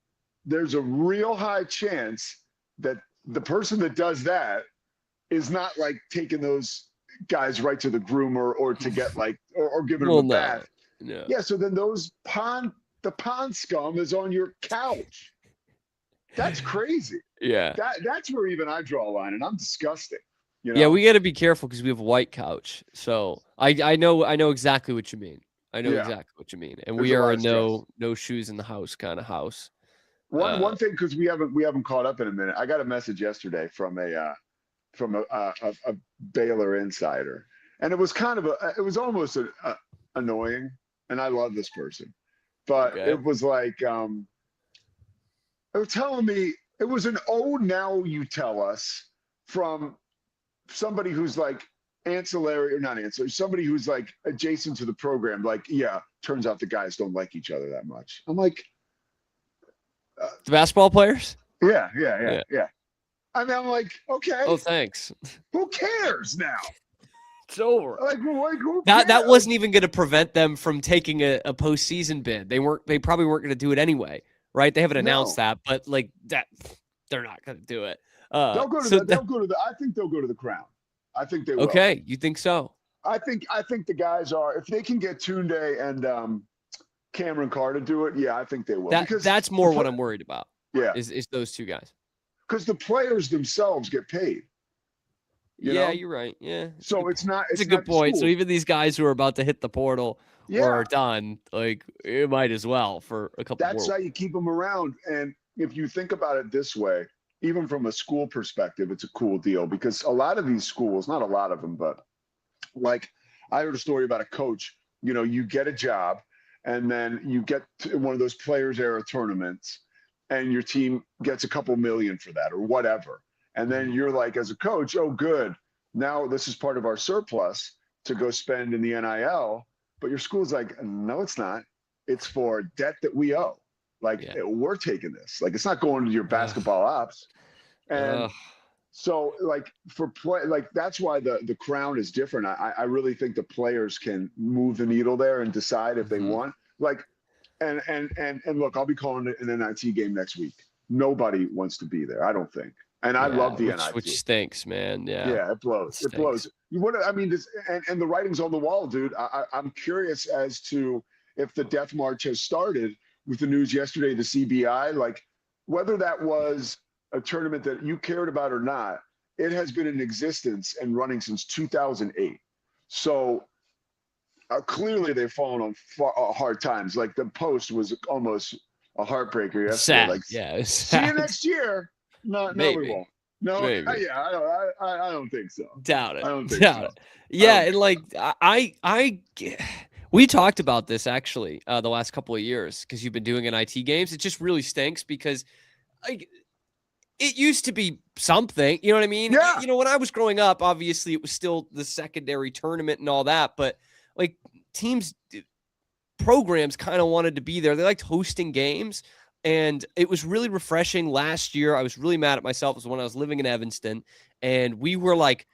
there's a real high chance that the person that does that is not like taking those guys right to the groomer or to get like, or giving them a bath. No. Yeah. So then the pond scum is on your couch. That's crazy. Yeah. That's where even I draw a line, and I'm disgusting. Yeah, we got to be careful because we have a white couch. So I know exactly what you mean. I know exactly what you mean. And we are a no shoes in the house kind of house. One thing, because we haven't caught up in a minute. I got a message yesterday from a Baylor insider, and it was it was almost annoying. And I love this person, but it was like they were telling me it was an "oh, now you tell us" from somebody who's like ancillary or not ancillary, somebody who's like adjacent to the program. Like, yeah, turns out the guys don't like each other that much. I'm like, the basketball players? Yeah. I mean, I'm like, okay. Oh, thanks. Who cares now? It's over. Like who That cares? wasn't even going to prevent them from taking a postseason bid. They probably weren't going to do it anyway, right? They haven't announced that, but like that, they're not going to do it. They'll go to I think they'll go to the Crown. I think they will. Okay, you think so? I think the guys are, if they can get Tunde and Cameron Carr to do it, yeah, I think they will. That's more what I'm worried about. Yeah, is those two guys. Because the players themselves get paid. You know? You're right. Yeah. So it's not. It's a good point. So even these guys who are about to hit the portal or are done, like it might as well for a couple. That's how you keep them around. And if you think about it this way, even from a school perspective, it's a cool deal because a lot of these schools, not a lot of them, but like I heard a story about a coach. You know, you get a job, and then you get to one of those players' era tournaments, and your team gets a couple million for that or whatever. And then you're like, as a coach, oh, good. Now this is part of our surplus to go spend in the NIL. But your school's like, no, it's not. It's for debt that we owe. Like, we're taking this. Like, it's not going to your basketball ops. And so, like, for play, like, that's why the Crown is different. I really think the players can move the needle there and decide if they want. Like, and look, I'll be calling it an NIT game next week. Nobody wants to be there, I don't think. And I love the NIT. Which stinks, man. Yeah, it blows. It blows. I mean, and the writing's on the wall, dude. I'm curious as to if the death march has started with the news yesterday, the CBI, like whether that was a tournament that you cared about or not, it has been in existence and running since 2008. So clearly they've fallen on hard times. Like the Post was almost a heartbreaker yesterday. Sad. Like, see you next year. No, we won't. No, I don't think so. Doubt it. I don't think Doubt so. it. Yeah, and like we talked about this actually the last couple of years because you've been doing NIT games. It just really stinks because like it used to be something, you know what I mean? Yeah. You know, when I was growing up, obviously it was still the secondary tournament and all that, but like programs kind of wanted to be there. They liked hosting games. And it was really refreshing last year. I was really mad at myself. It was when I was living in Evanston, and we were like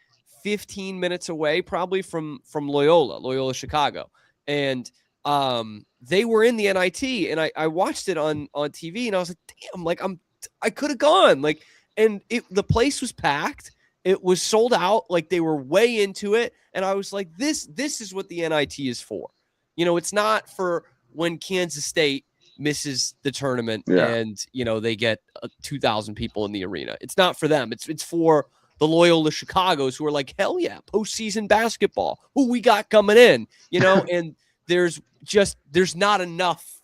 15 minutes away probably from Loyola Chicago. And they were in the NIT, and I watched it on TV, and I was like, damn, like I could have gone. Like, and the place was packed. It was sold out. Like they were way into it. And I was like, this is what the NIT is for. You know, it's not for when Kansas State misses the tournament and you know they get 2,000 people in the arena. It's not for them. It's for the Loyola Chicagos who are like, hell yeah, postseason basketball. Who we got coming in, you know? And there's not enough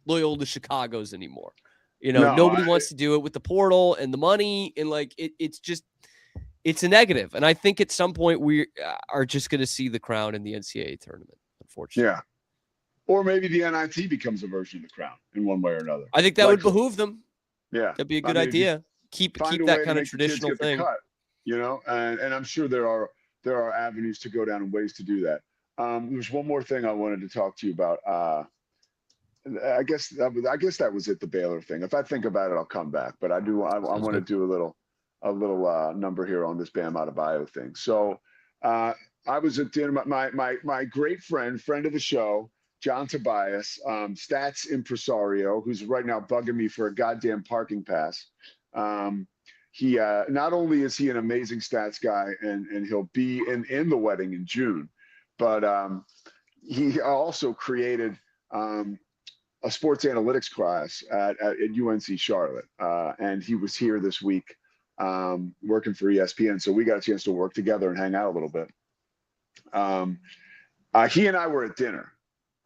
Loyola Chicagos anymore. You know, nobody wants to do it with the portal and the money, and like it's a negative. And I think at some point we are just going to see the Crown in the NCAA tournament, unfortunately. Yeah. Or maybe the NIT becomes a version of the Crown in one way or another. I think that would behoove them. Yeah. That'd be a good idea. Keep that kind of traditional thing. Cut, you know, and I'm sure there are avenues to go down and ways to do that. There's one more thing I wanted to talk to you about. I guess that was it, the Baylor thing. If I think about it, I'll come back. But I want to do a little number here on this Bam Adebayo thing. So I was at dinner. My great friend of the show, John Tobias, stats impresario, who's right now bugging me for a goddamn parking pass. He not only is he an amazing stats guy, and he'll be in the wedding in June, but he also created a sports analytics class at UNC Charlotte, and he was here this week working for ESPN. So we got a chance to work together and hang out a little bit. He and I were at dinner.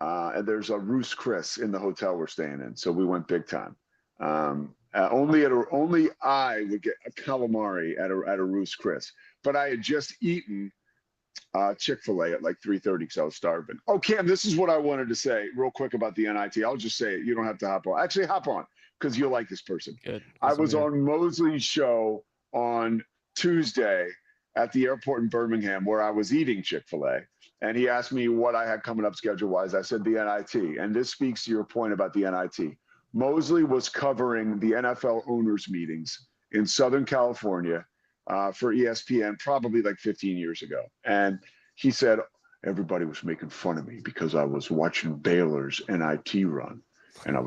And there's a Ruth's Chris in the hotel we're staying in, so we went big time. Only I would get a calamari at a Ruth's Chris, but I had just eaten Chick-fil-A at like 3:30 because I was starving. Oh, Cam, this is what I wanted to say real quick about the NIT. I'll just say it. You don't have to hop on. Actually, hop on because you'll like this person. Good. I was on Mosley's show on Tuesday at the airport in Birmingham where I was eating Chick-fil-A. And he asked me what I had coming up schedule-wise. I said the NIT. And this speaks to your point about the NIT. Mosley was covering the NFL owners meetings in Southern California for ESPN probably like 15 years ago. And He said everybody was making fun of me because I was watching Baylor's NIT run, and I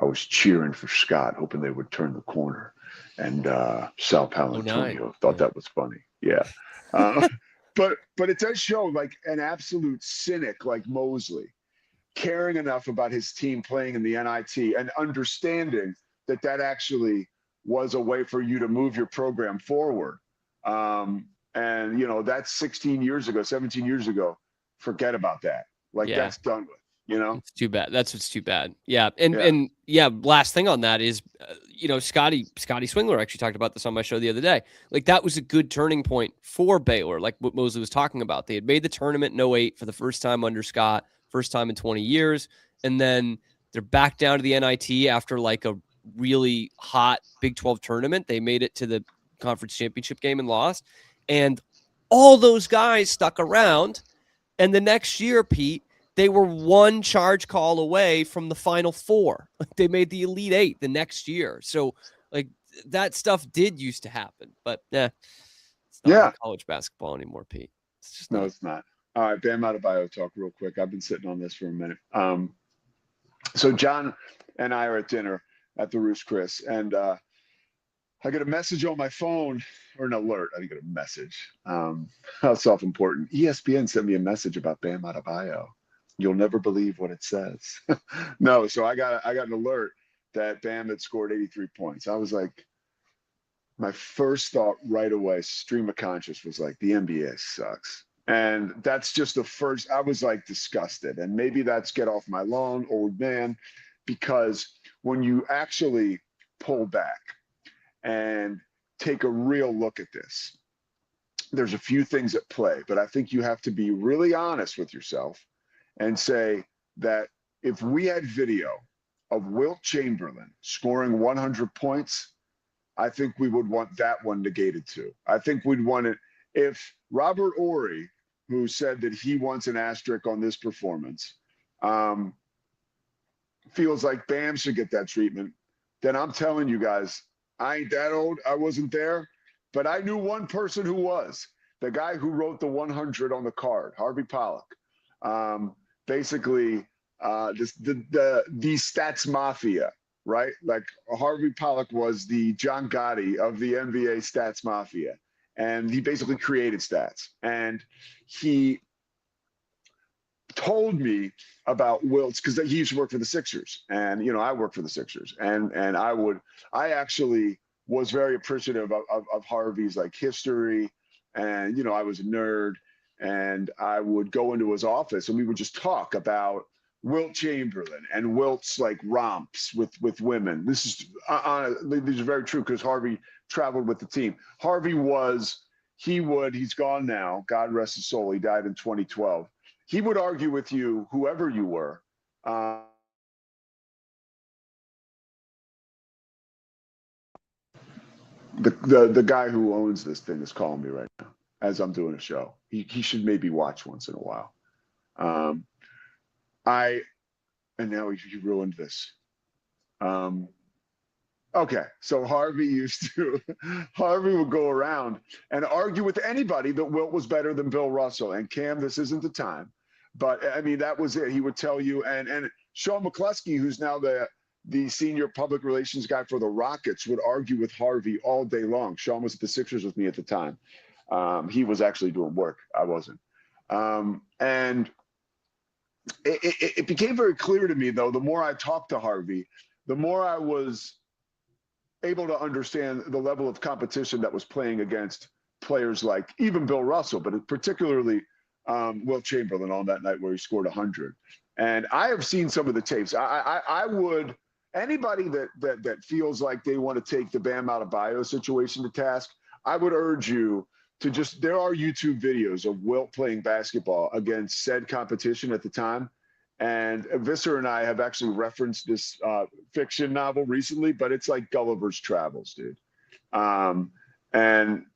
was cheering for Scott, hoping they would turn the corner. And Sal Palantonio thought that was funny. Yeah. But it does show like an absolute cynic like Mosley caring enough about his team playing in the NIT and understanding that actually was a way for you to move your program forward. And, you know, that's 16 years ago, 17 years ago. Forget about that. Like that's done with, you know? It's too bad. That's what's too bad. Yeah. And last thing on that is, you know, Scotty Swingler actually talked about this on my show the other day. Like that was a good turning point for Baylor, like what Mosley was talking about. They had made the tournament in 08 for the first time under Scott, first time in 20 years. And then they're back down to the NIT after like a really hot Big 12 tournament. They made it to the conference championship game and lost. And all those guys stuck around. And the next year, Pete, they were one charge call away from the Final Four. Like they made the Elite Eight the next year. So like that stuff did used to happen, but it's not like college basketball anymore, Pete. It's just it's not. All right, Bam Adebayo talk real quick. I've been sitting on this for a minute. So John and I are at dinner at the Roost Chris, and I get a message on my phone, or an alert. I didn't get a message. How self-important. ESPN sent me a message about Bam Adebayo. You'll never believe what it says. No, so I got an alert that Bam had scored 83 points. I was like, my first thought right away, stream of conscious was like, the NBA sucks. And that's just the first, I was like disgusted. And maybe that's get off my lawn, old man, because when you actually pull back and take a real look at this, there's a few things at play, but I think you have to be really honest with yourself and say that if we had video of Wilt Chamberlain scoring 100 points, I think we would want that one negated too. I think we'd want it if Robert Ory, who said that he wants an asterisk on this performance, feels like Bam should get that treatment, then I'm telling you guys, I ain't that old. I wasn't there, but I knew one person who was. The guy who wrote the 100 on the card, Harvey Pollack. Basically, the stats mafia, right? Like Harvey Pollack was the John Gotti of the NBA stats mafia. And he basically created stats. And he told me about Wilt's, because he used to work for the Sixers. And, you know, I work for the Sixers. And I actually was very appreciative of Harvey's like history. And, you know, I was a nerd. And I would go into his office and we would just talk about Wilt Chamberlain and Wilt's like romps with women. This is these are very true because Harvey traveled with the team. Harvey he's gone now. God rest his soul. He died in 2012. He would argue with you, whoever you were. The guy who owns this thing is calling me right now as I'm doing a show. He should maybe watch once in a while. And now he ruined this. Okay, so Harvey would go around and argue with anybody that Wilt was better than Bill Russell. And Cam, this isn't the time, but I mean, that was it. He would tell you, and Sean McCluskey, who's now the senior public relations guy for the Rockets, would argue with Harvey all day long. Sean was at the Sixers with me at the time. He was actually doing work. I wasn't. And it became very clear to me, though, the more I talked to Harvey, the more I was able to understand the level of competition that was playing against players like even Bill Russell, but particularly Wilt Chamberlain on that night where he scored 100. And I have seen some of the tapes. I would, anybody that feels like they want to take the Bam Adebayo situation to task, I would urge you to there are YouTube videos of Wilt playing basketball against said competition at the time. And Visser and I have actually referenced this fiction novel recently, but it's like Gulliver's Travels, dude. And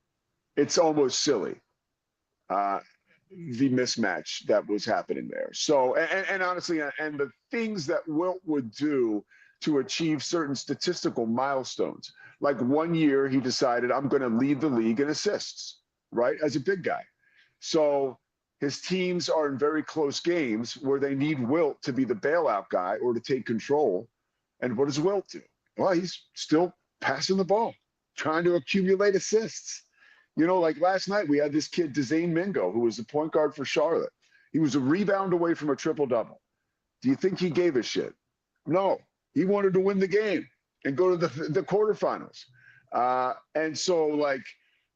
it's almost silly, the mismatch that was happening there. So, and honestly, and the things that Wilt would do to achieve certain statistical milestones. Like one year he decided, I'm going to lead the league in assists, right? As a big guy. So his teams are in very close games where they need Wilt to be the bailout guy or to take control. And what does Wilt do? Well, he's still passing the ball, trying to accumulate assists. You know, like last night we had this kid, Dezane Mingo, who was the point guard for Charlotte. He was a rebound away from a triple-double. Do you think he gave a shit? No. He wanted to win the game and go to the quarterfinals. And so, like,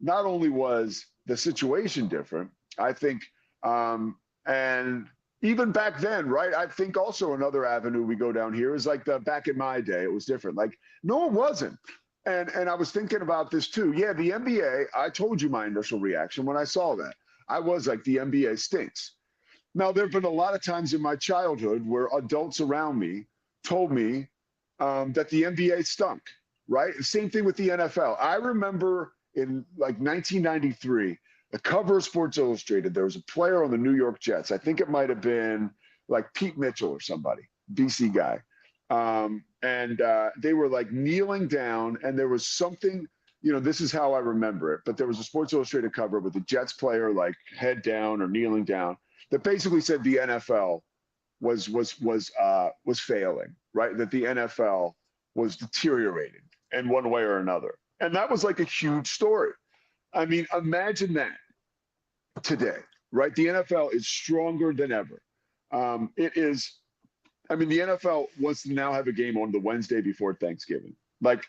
not only was the situation different, I think, and even back then, right, I think also another avenue we go down here is like back in my day, it was different. Like, no, it wasn't. And I was thinking about this too. Yeah, the NBA, I told you my initial reaction when I saw that. I was like, the NBA stinks. Now, there have been a lot of times in my childhood where adults around me told me that the NBA stunk, right? Same thing with the NFL. I remember in like 1993, the cover of Sports Illustrated, there was a player on the New York Jets. I think it might have been like Pete Mitchell or somebody, BC guy. And they were like kneeling down, and there was something, you know, this is how I remember it, but there was a Sports Illustrated cover with the Jets player like head down or kneeling down that basically said the NFL was failing, right? That the NFL was deteriorating in one way or another. And that was like a huge story. I mean, imagine that today, right? The NFL is stronger than ever. It is, I mean, the NFL wants to now have a game on the Wednesday before Thanksgiving. Like,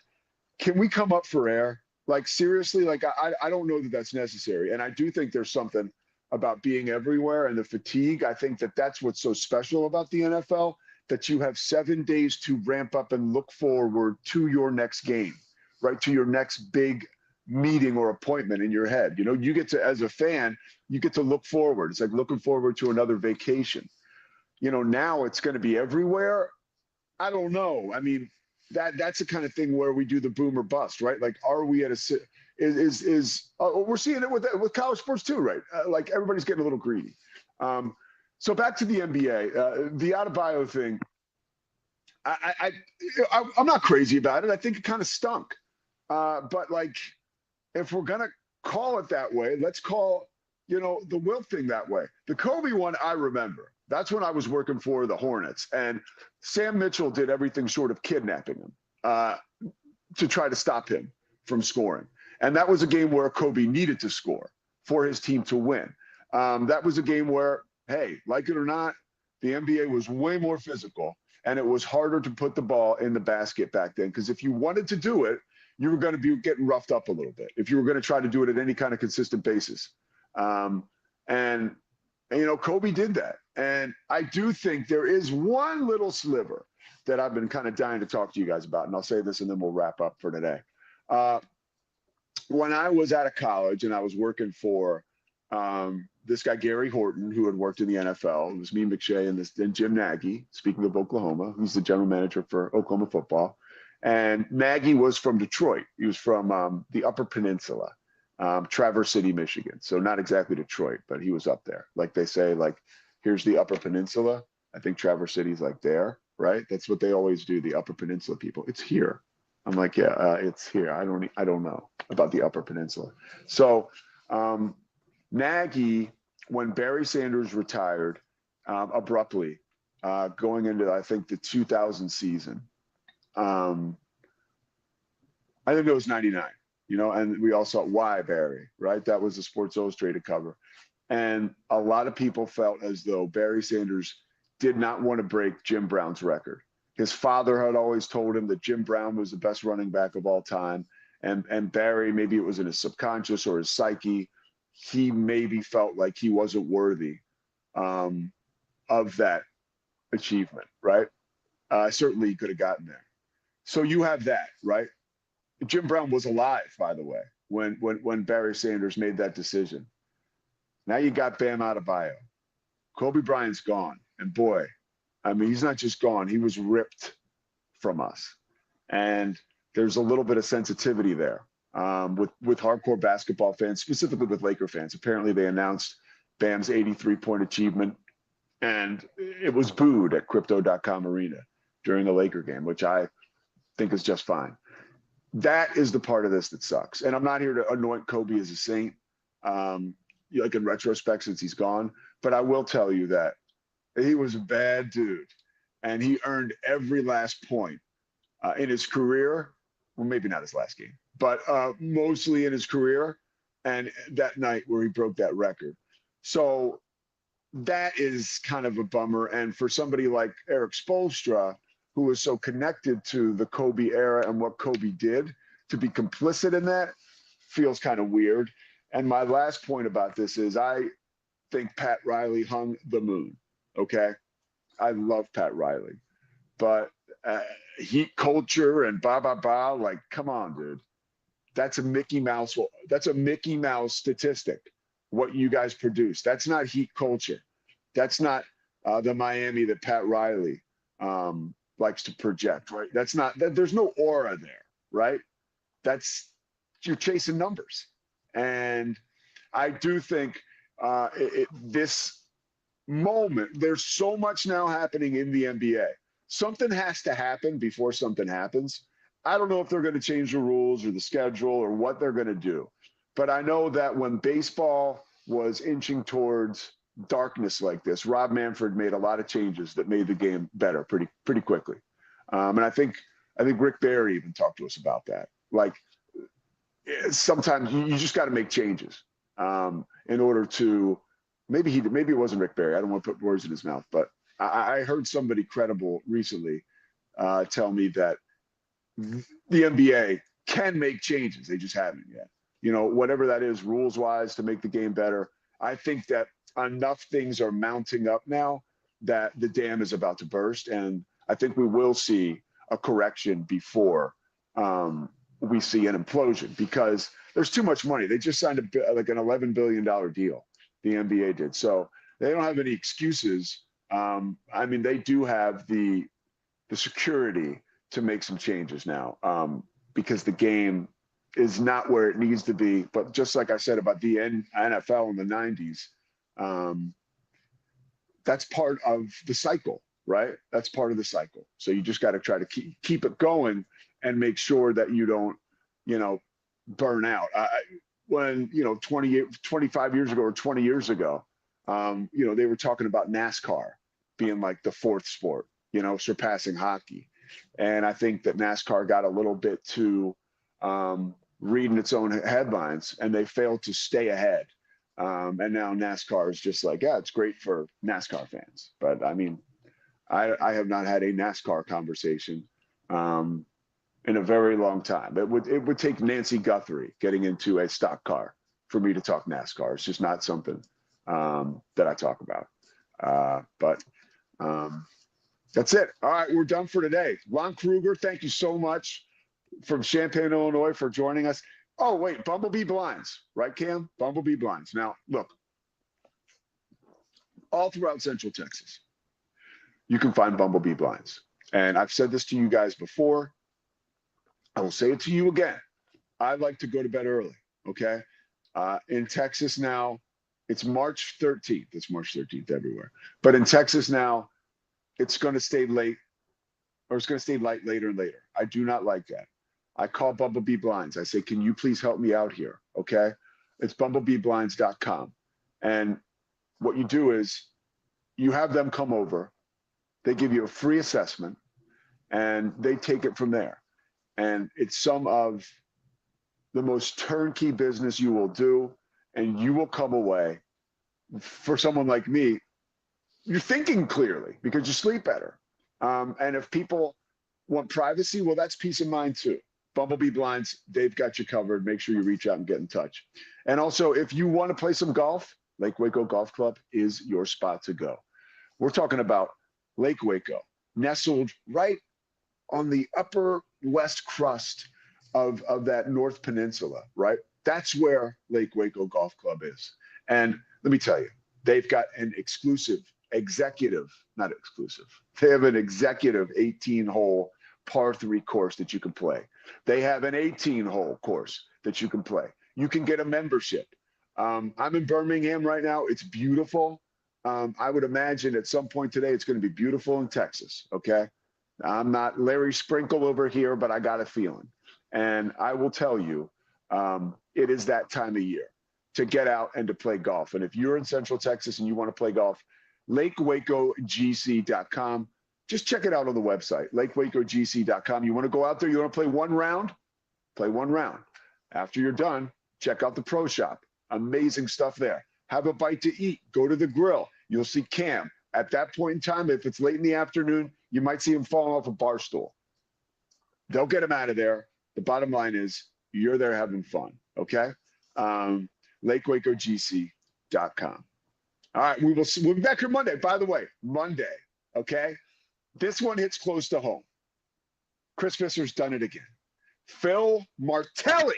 can we come up for air? Like, seriously, like, I don't know that that's necessary. And I do think there's something about being everywhere and the fatigue. I think that that's what's so special about the NFL, that you have 7 days to ramp up and look forward to your next game, right? To your next big meeting or appointment in your head. You know, you get to, as a fan, you get to look forward. It's like looking forward to another vacation. You know, now it's going to be everywhere. I don't know. I mean, that's the kind of thing where we do the boom or bust, right? Like, are we at a we're seeing it with college sports too, right? Like, everybody's getting a little greedy. So back to the NBA, the Adebayo thing. I'm not crazy about it. I think it kind of stunk. But like, if we're gonna call it that way, let's call, you know, the Wilt thing that way. The Kobe one, I remember. That's when I was working for the Hornets, and Sam Mitchell did everything short of kidnapping him to try to stop him from scoring. And that was a game where Kobe needed to score for his team to win. That was a game where, hey, like it or not, the NBA was way more physical, and it was harder to put the ball in the basket back then. Because if you wanted to do it, you were going to be getting roughed up a little bit if you were going to try to do it at any kind of consistent basis. And you know, Kobe did that. And I do think there is one little sliver that I've been kind of dying to talk to you guys about. And I'll say this and then we'll wrap up for today. When I was out of college and I was working for this guy, Gary Horton, who had worked in the NFL, it was me, McShay, and Jim Nagy, speaking of Oklahoma, who's the general manager for Oklahoma football. And Nagy was from Detroit. He was from the Upper Peninsula, Traverse City, Michigan. So not exactly Detroit, but he was up there. Like they say, like, here's the Upper Peninsula. I think Traverse City's like there, right? That's what they always do, the Upper Peninsula people. It's here. I'm like, yeah, it's here. I don't know about the Upper Peninsula. So Nagy, when Barry Sanders retired abruptly, going into, I think, the 2000 season, I think it was 99, you know, and we all saw why Barry, right? That was the Sports Illustrated cover. And a lot of people felt as though Barry Sanders did not want to break Jim Brown's record. His father had always told him that Jim Brown was the best running back of all time. And Barry, maybe it was in his subconscious or his psyche, he maybe felt like he wasn't worthy of that achievement, right? Certainly he could have gotten there. So you have that, right? Jim Brown was alive, by the way, when Barry Sanders made that decision. Now you got Bam Adebayo. Kobe Bryant's gone. And boy, I mean, he's not just gone. He was ripped from us. And there's a little bit of sensitivity there with hardcore basketball fans, specifically with Laker fans. Apparently they announced Bam's 83-point achievement, and it was booed at Crypto.com Arena during the Laker game, which I think is just fine. That is the part of this that sucks. And I'm not here to anoint Kobe as a saint, like in retrospect, since he's gone. but I will tell you that he was a bad dude, and he earned every last point in his career. Well, maybe not his last game, but mostly in his career, and that night where he broke that record. So that is kind of a bummer. And for somebody like Eric Spoelstra, who was so connected to the Kobe era and what Kobe did, to be complicit in that feels kind of weird. And my last point about this is I think Pat Riley hung the moon. Okay. I love Pat Riley, but heat culture and like, come on, dude. That's a Mickey Mouse. That's a Mickey Mouse statistic. What you guys produce. That's not heat culture. That's not the Miami that Pat Riley likes to project, right? That's not, there's no aura there, right? You're chasing numbers. And I do think this moment, there's so much now happening in the NBA. Something has to happen before something happens. I don't know if they're going to change the rules or the schedule or what they're going to do. But I know that when baseball was inching towards darkness like this, Rob Manfred made a lot of changes that made the game better pretty quickly. And I think Rick Barry even talked to us about that. Like, sometimes you just got to make changes in order to, maybe it wasn't Rick Barry. I don't want to put words in his mouth, but I heard somebody credible recently tell me that the NBA can make changes. They just haven't yet. You know, whatever that is, rules wise, to make the game better. I think that enough things are mounting up now that the dam is about to burst. And I think we will see a correction before we see an implosion, because there's too much money. They just signed like an $11 billion deal. The NBA did. So they don't have any excuses. I mean, they do have the security to make some changes now, because the game is not where it needs to be. But just like I said about the NFL in the 90s, that's part of the cycle, right? That's part of the cycle. So you just got to try to keep it going and make sure that you don't, burn out. When, 25 years ago or 20 years ago, they were talking about NASCAR being like the fourth sport, surpassing hockey. And I think that NASCAR got a little bit too reading its own headlines, and they failed to stay ahead. And now NASCAR is just like, yeah, it's great for NASCAR fans. But I mean, I have not had a NASCAR conversation in a very long time. It would take Nancy Guthrie getting into a stock car for me to talk NASCAR. It's just not something that I talk about. But that's it. All right, we're done for today. Lon Kruger, thank you so much from Champaign, Illinois, for joining us. Oh, wait, Bumblebee Blinds, right, Cam? Bumblebee Blinds. Now, look, all throughout Central Texas, you can find Bumblebee Blinds. And I've said this to you guys before. I will say it to you again. I like to go to bed early, okay? In Texas now, it's March 13th. It's March 13th everywhere. But in Texas now, it's going to stay late, or it's going to stay light later and later. I do not like that. I call Bumblebee Blinds. I say, can you please help me out here, okay? It's bumblebeeblinds.com. And what you do is you have them come over. They give you a free assessment, and they take it from there. And it's some of the most turnkey business you will do, and you will come away, for someone like me, you're thinking clearly because you sleep better. And if people want privacy, well, that's peace of mind too. Bumblebee Blinds, they've got you covered. Make sure you reach out and get in touch. And also, if you want to play some golf, Lake Waco Golf Club is your spot to go. We're talking about Lake Waco, nestled right on the upper west crust of that North Peninsula, right? That's where Lake Waco Golf Club is. And let me tell you, they've got an not exclusive. They have an executive 18-hole par 3 course that you can play. They have an 18-hole course that you can play. You can get a membership. I'm in Birmingham right now. It's beautiful. I would imagine at some point today, it's going to be beautiful in Texas. Okay. I'm not Larry Sprinkle over here, but I got a feeling. And I will tell you, it is that time of year. to get out and to play golf. And if you're in Central Texas and you want to play golf, LakeWacoGC.com. Just check it out on the website, LakeWacoGC.com. You want to go out there, you want to play one round? Play one round. After you're done, check out the pro shop. Amazing stuff there. Have a bite to eat. Go to the grill. You'll see Cam. At that point in time, if it's late in the afternoon, you might see him falling off a bar stool. They'll get him out of there. The bottom line is you're there having fun, okay? LakeWacoGC.com. All right, we'll be back here Monday. By the way, Monday, okay? This one hits close to home. Chris Visser's done it again. Phil Martelli.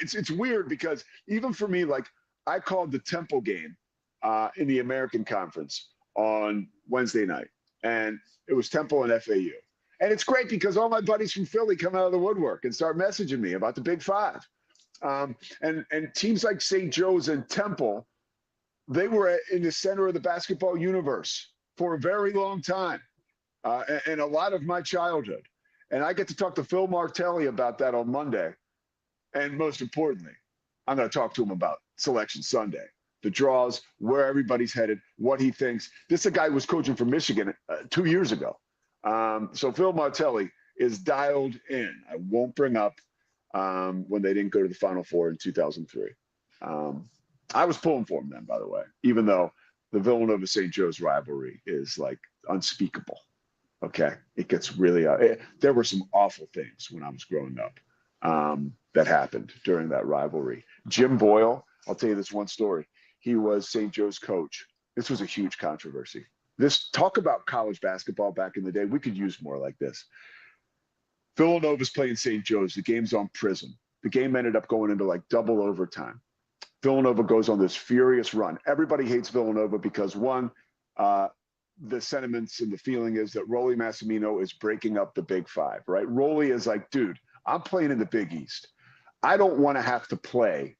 It's weird because even for me, like I called the Temple game in the American Conference on Wednesday night, and it was Temple and FAU. And it's great because all my buddies from Philly come out of the woodwork and start messaging me about the Big Five. And teams like St. Joe's and Temple, they were in the center of the basketball universe for a very long time, and a lot of my childhood. And I get to talk to Phil Martelli about that on Monday. And most importantly, I'm going to talk to him about Selection Sunday, the draws, where everybody's headed, what he thinks. This is a guy who was coaching for Michigan 2 years ago. So Phil Martelli is dialed in. I won't bring up when they didn't go to the Final Four in 2003. I was pulling for him then, by the way, even though the Villanova-St. Joe's rivalry is like unspeakable. Okay. It gets really, there were some awful things when I was growing up that happened during that rivalry. Jim Boyle, I'll tell you this one story. He was St. Joe's coach. This was a huge controversy. This talk about college basketball back in the day, we could use more like this. Villanova's playing St. Joe's. The game's on Prism. The game ended up going into like double overtime. Villanova goes on this furious run. Everybody hates Villanova because one, the sentiments and the feeling is that Rolly Massimino is breaking up the Big Five, right? Rolly is like, dude, I'm playing in the Big East. I don't want to have to play,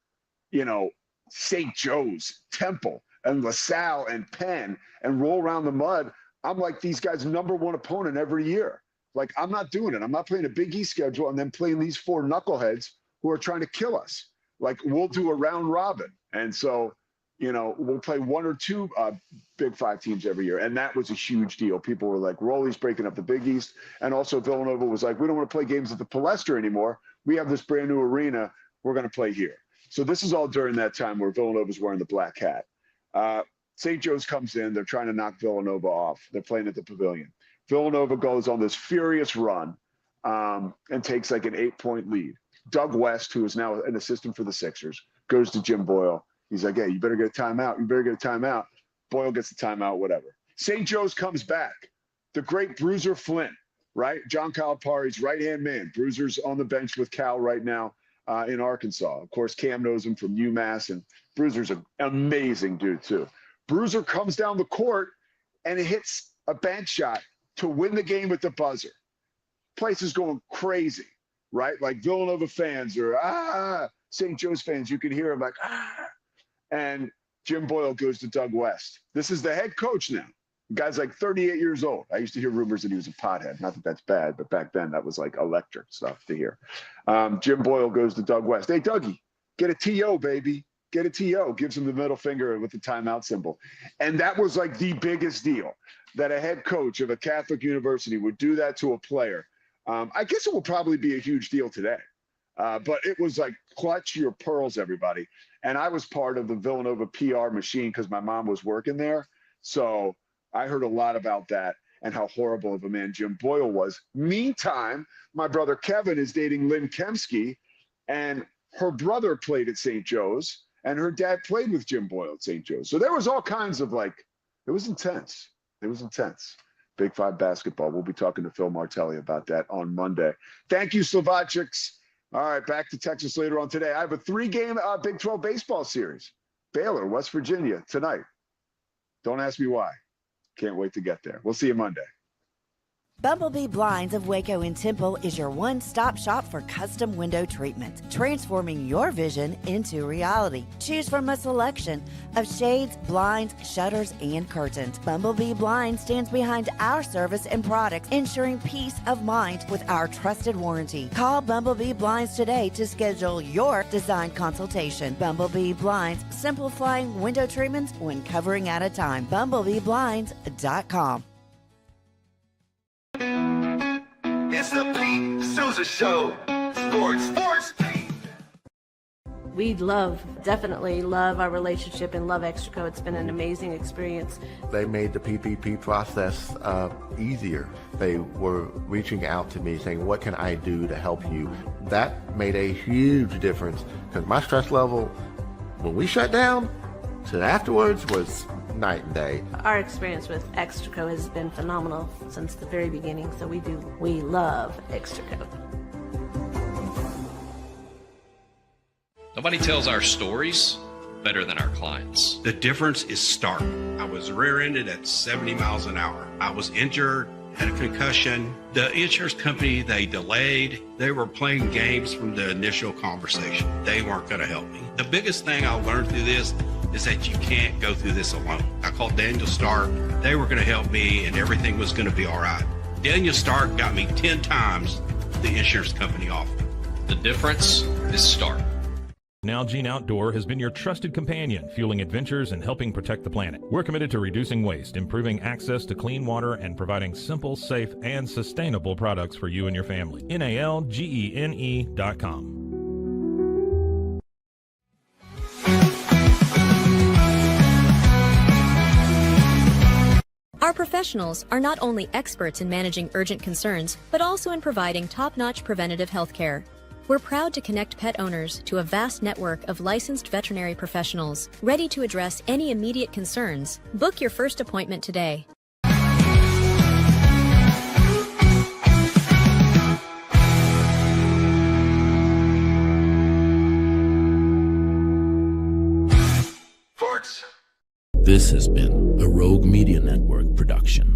St. Joe's, Temple, and LaSalle and Penn and roll around the mud. I'm like these guys' number one opponent every year. Like, I'm not doing it. I'm not playing a Big East schedule and then playing these four knuckleheads who are trying to kill us. Like, we'll do a round robin. And so, we'll play one or two Big Five teams every year. And that was a huge deal. People were like, Rolly's breaking up the Big East. And also Villanova was like, we don't want to play games at the Palestra anymore. We have this brand new arena. We're going to play here. So this is all during that time where Villanova's wearing the black hat. St. Joe's comes in. They're trying to knock Villanova off. They're playing at the Pavilion. Villanova goes on this furious run and takes like an 8-point lead. Doug West, who is now an assistant for the Sixers, goes to Jim Boyle. He's like, hey, you better get a timeout. You better get a timeout. Boyle gets the timeout, whatever. St. Joe's comes back. The great Bruiser Flint, right? John Calipari's right-hand man. Bruiser's on the bench with Cal right now in Arkansas. Of course, Cam knows him from UMass, and Bruiser's an amazing dude, too. Bruiser comes down the court and hits a bank shot to win the game at the buzzer. Place is going crazy, right? Like Villanova fans or St. Joe's fans, you can hear them like, and Jim Boyle goes to Doug West. This is the head coach now. The guy's like 38 years old. I used to hear rumors that he was a pothead. Not that that's bad, but back then that was like electric stuff to hear. Jim Boyle goes to Doug West. Hey, Dougie, get a TO, baby. Get a TO. Gives him the middle finger with the timeout symbol. And that was like the biggest deal, that a head coach of a Catholic university would do that to a player. I guess it will probably be a huge deal today. But it was like, clutch your pearls, everybody. And I was part of the Villanova PR machine because my mom was working there. So I heard a lot about that and how horrible of a man Jim Boyle was. Meantime, my brother Kevin is dating Lynn Kemsky, and her brother played at St. Joe's, and her dad played with Jim Boyle at St. Joe's. So there was all kinds of it was intense. It was intense. Big Five basketball. We'll be talking to Phil Martelli about that on Monday. Thank you, Slovacics. All right, back to Texas later on today. I have a 3-game Big 12 baseball series. Baylor, West Virginia, tonight. Don't ask me why. Can't wait to get there. We'll see you Monday. Bumblebee Blinds of Waco and Temple is your one-stop shop for custom window treatment, transforming your vision into reality. Choose from a selection of shades, blinds, shutters, and curtains. Bumblebee Blinds stands behind our service and products, ensuring peace of mind with our trusted warranty. Call Bumblebee Blinds today to schedule your design consultation. Bumblebee Blinds, simplifying window treatments one covering at a time. BumblebeeBlinds.com. It's the Pete Sousa Show. Sports. We definitely love our relationship and love Extraco. It's been an amazing experience. They made the PPP process easier. They were reaching out to me saying, what can I do to help you? That made a huge difference because my stress level, when we shut down, to afterwards was night and day. Our experience with Extraco has been phenomenal since the very beginning, so we love Extraco. Nobody tells our stories better than our clients. The difference is stark. I was rear-ended at 70 miles an hour. I was injured, had a concussion. The insurance company, they delayed. They were playing games from the initial conversation. They weren't going to help me. The biggest thing I learned through this is that you can't go through this alone. I called Daniel Stark. They were going to help me and everything was going to be all right. Daniel Stark got me 10 times the insurance company offered. The difference is stark. Nalgene Outdoor has been your trusted companion, fueling adventures and helping protect the planet. We're committed to reducing waste, improving access to clean water, and providing simple, safe, and sustainable products for you and your family. NALGENE.com. Our professionals are not only experts in managing urgent concerns, but also in providing top-notch preventative health care. We're proud to connect pet owners to a vast network of licensed veterinary professionals, ready to address any immediate concerns. Book your first appointment today. Sports. This has been a Rogue Media Network production.